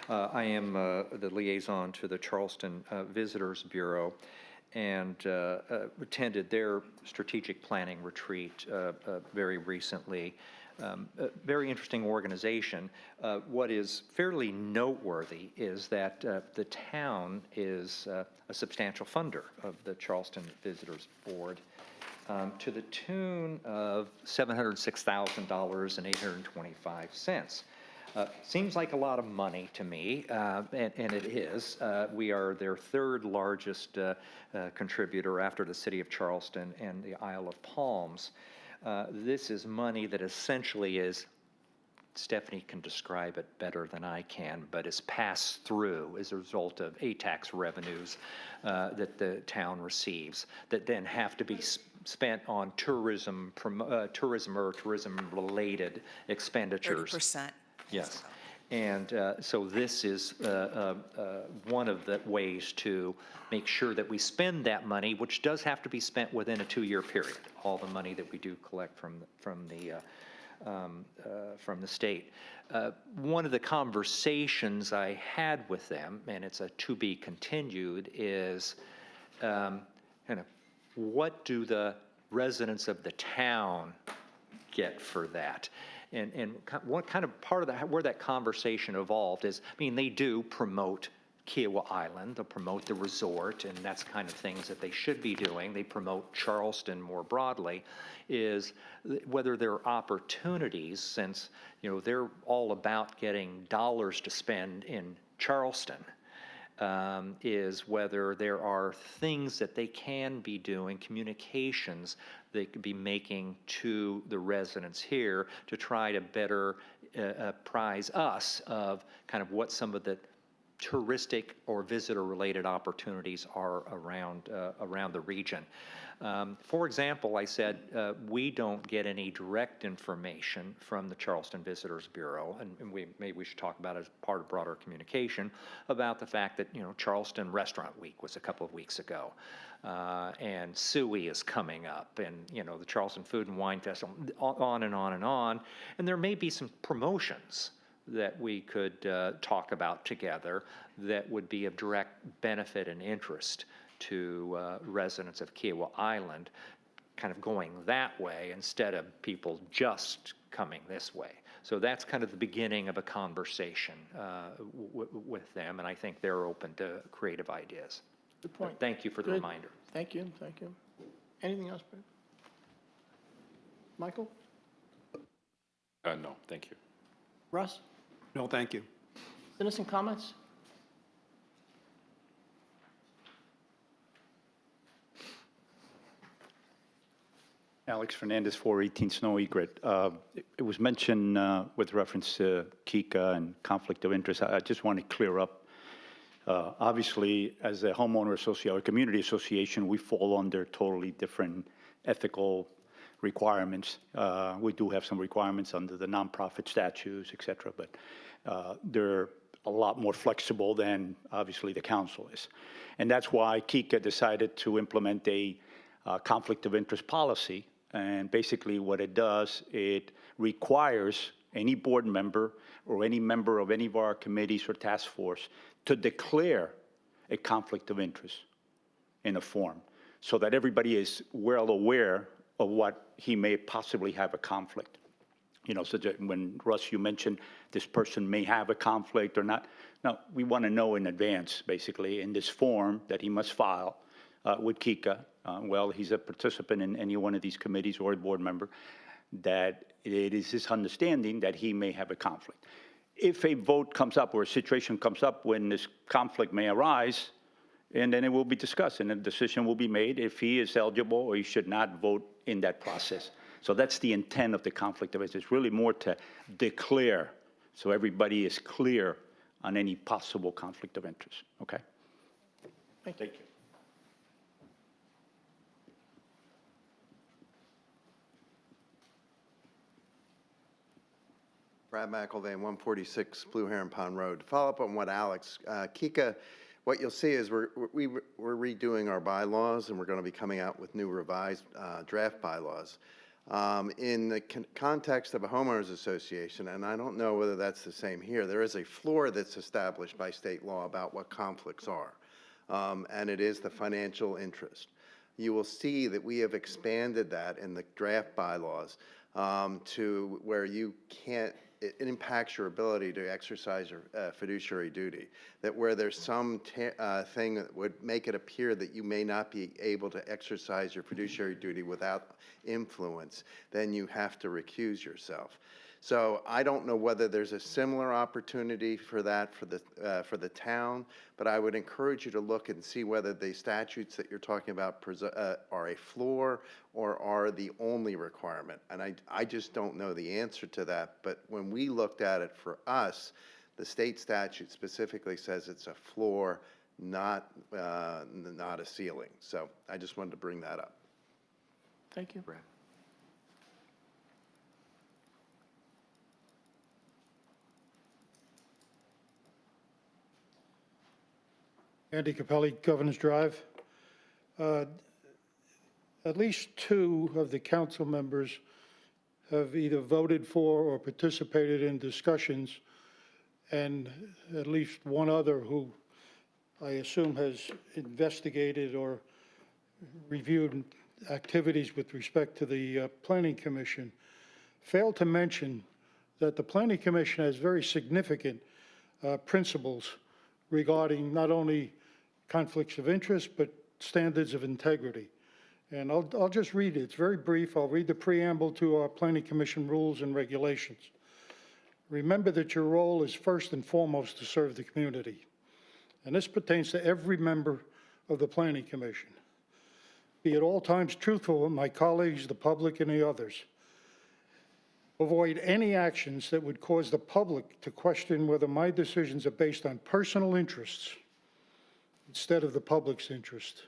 I am the liaison to the Charleston Visitors Bureau and attended their strategic planning retreat very recently. A very interesting organization. What is fairly noteworthy is that the town is a substantial funder of the Charleston Visitors Board to the tune of $706,825. Seems like a lot of money to me, and it is. We are their third largest contributor after the city of Charleston and the Isle of Palms. This is money that essentially is, Stephanie can describe it better than I can, but is passed through as a result of tax revenues that the town receives that then have to be spent on tourism or tourism-related expenditures. 30%. Yes. And so this is one of the ways to make sure that we spend that money, which does have to be spent within a 2-year period, all the money that we do collect from the state. One of the conversations I had with them, and it's a to be continued, is kind of what do the residents of the town get for that? And what kind of part of that, where that conversation evolved is, I mean, they do promote Kiowa Island, they'll promote the resort, and that's kind of things that they should be doing. They promote Charleston more broadly, is whether there are opportunities, since, you know, they're all about getting dollars to spend in Charleston, is whether there are things that they can be doing, communications they could be making to the residents here to try to better apprise us of kind of what some of the touristic or visitor-related opportunities are around the region. For example, I said we don't get any direct information from the Charleston Visitors Bureau, and maybe we should talk about it as part of broader communication about the fact that, you know, Charleston Restaurant Week was a couple of weeks ago, and SUI is coming up, and, you know, the Charleston Food and Wine Festival, on and on and on, and there may be some promotions that we could talk about together that would be of direct benefit and interest to residents of Kiowa Island, kind of going that way instead of people just coming this way. So that's kind of the beginning of a conversation with them, and I think they're open to creative ideas. Good point. But thank you for the Good. reminder. Thank you, thank you. Anything else, Brad? Michael? No, thank you. Russ, No, thank you. citizen comments? Alex Fernandez, 418 Snow Egret. It was mentioned with reference to Kika and conflict of interest. I just want to clear up. Obviously, as a homeowner association or community association, we fall under totally different ethical requirements. We do have some requirements under the nonprofit statutes, et cetera, but they're a lot more flexible than obviously the council is. And that's why Kika decided to implement a conflict of interest policy. And basically what it does, it requires any board member or any member of any of our committees or task force to declare a conflict of interest in a form so that everybody is well aware of what he may possibly have a conflict. You know, so that when, Russ, you mentioned this person may have a conflict or not, no, we want to know in advance, basically, in this form that he must file with Kika. Well, he's a participant in any one of these committees or a board member, that it is his understanding that he may have a conflict. If a vote comes up or a situation comes up when this conflict may arise, and then it will be discussed and a decision will be made if he is eligible or he should not vote in that process. So that's the intent of the conflict of interest. It's really more to declare so everybody is clear on any possible conflict of interest. Okay? Thank you. Brad McElvain, 146 Blue Heron Pond Road. To follow up on what Alex, Kika, what you'll see is we're redoing our bylaws, and we're going to be coming out with new revised draft bylaws. In the context of a homeowners association, and I don't know whether that's the same here, there is a floor that's established by state law about what conflicts are, and it is the financial interest. You will see that we have expanded that in the draft bylaws to where you can't, it impacts your ability to exercise your fiduciary duty, that where there's some thing that would make it appear that you may not be able to exercise your fiduciary duty without influence, then you have to recuse yourself. So I don't know whether there's a similar opportunity for that for the town, but I would encourage you to look and see whether the statutes that you're talking about are a floor or are the only requirement. And I just don't know the answer to that. But when we looked at it for us, the state statute specifically says it's a floor, not a ceiling. So I just wanted to bring that up. Thank you. Brad. Andy Capelli, Governor's Drive. At least two of the council members have either voted for or participated in discussions, and at least one other who I assume has investigated or reviewed activities with respect to the Planning Commission, failed to mention that the Planning Commission has very significant principles regarding not only conflicts of interest, but standards of integrity. And I'll just read it. It's very brief. I'll read the preamble to our Planning Commission rules and regulations. Remember that your role is first and foremost to serve the community. And this pertains to every member of the Planning Commission. Be at all times truthful with my colleagues, the public, and the others. Avoid any actions that would cause the public to question whether my decisions are based on personal interests instead of the public's interest.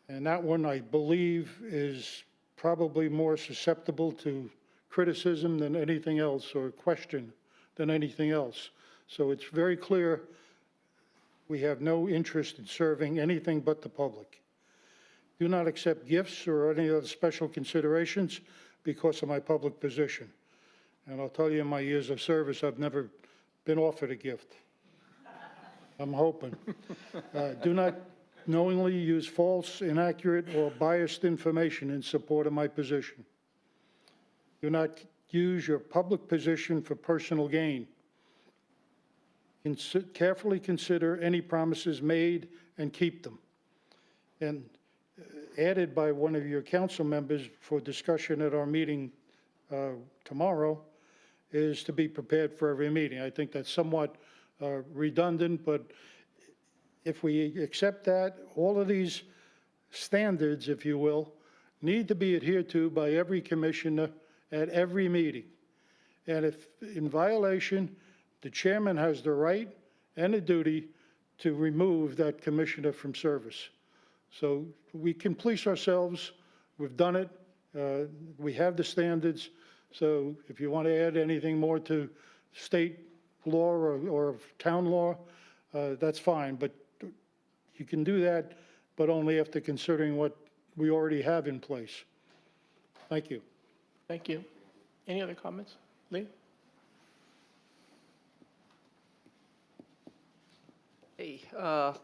And that one, I believe, is probably more susceptible to criticism than anything else, or question than anything else. So it's very clear we have no interest in serving anything but the public. Do not accept gifts or any other special considerations because of my public position. And I'll tell you, in my years of service, I've never been offered a gift. I'm hoping. Do not knowingly use false, inaccurate, or biased information in support of my position. Do not use your public position for personal gain. Carefully consider any promises made and keep them. And added by one of your council members for discussion at our meeting tomorrow is to be prepared for every meeting. I think that's somewhat redundant, but if we accept that, all of these standards, if you will, need to be adhered to by every commissioner at every meeting. And if in violation, the chairman has the right and the duty to remove that commissioner from service. So we can police ourselves. We've done it. We have the standards. So if you want to add anything more to state law or town law, that's fine. But you can do that, but only after considering what we already have in place. Thank you. Thank you. Any other comments? Lee? Hey,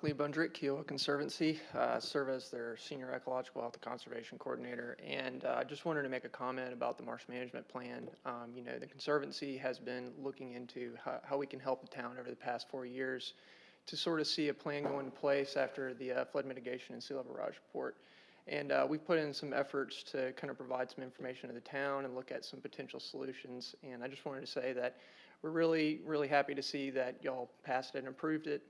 Lee Bundrick, Kiowa Conservancy, serve as their Senior Ecological Health and Conservation Coordinator, and I just wanted to make a comment about the marsh management plan. You know, the Conservancy has been looking into how we can help the town over the past 4 years to sort of see a plan go into place after the flood mitigation and sea level rise report. And we've put in some efforts to kind of provide some information to the town and look at some potential solutions. And I just wanted to say that we're really, really happy to see that y'all passed it and approved it.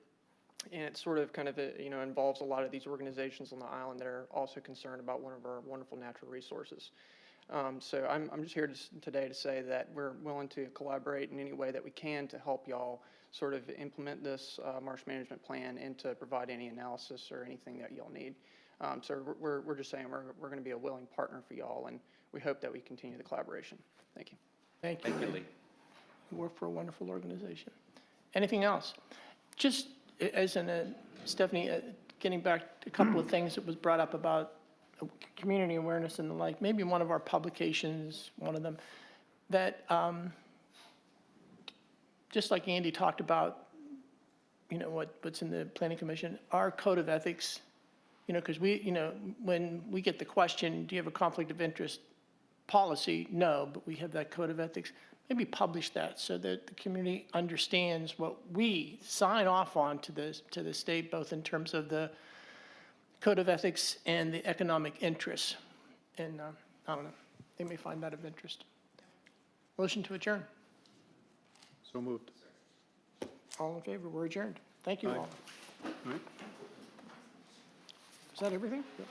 And it sort of kind of, you know, involves a lot of these organizations on the island that are also concerned about one of our wonderful natural resources. So I'm just here today to say that we're willing to collaborate in any way that we can to help y'all sort of implement this marsh management plan and to provide any analysis or anything that y'all need. So we're just saying we're going to be a willing partner for y'all, and we hope that we continue the collaboration. Thank you. Thank you, Lee. You work for a wonderful organization. Anything else? Just as in, Stephanie, getting back to a couple of things that was brought up about community awareness and the like, maybe one of our publications, one of them, that just like Andy talked about, you know, what's in the Planning Commission, our code of ethics, you know, because we, you know, when we get the question, do you have a conflict of interest policy? No, but we have that code of ethics. Maybe publish that so that the community understands what we sign off on to the state, both in terms of the code of ethics and the economic interests. And I don't know, they may find that of interest. Motion to adjourn. So moved. All in favor, we're adjourned. Thank you all. Aye. Is that everything? Yep.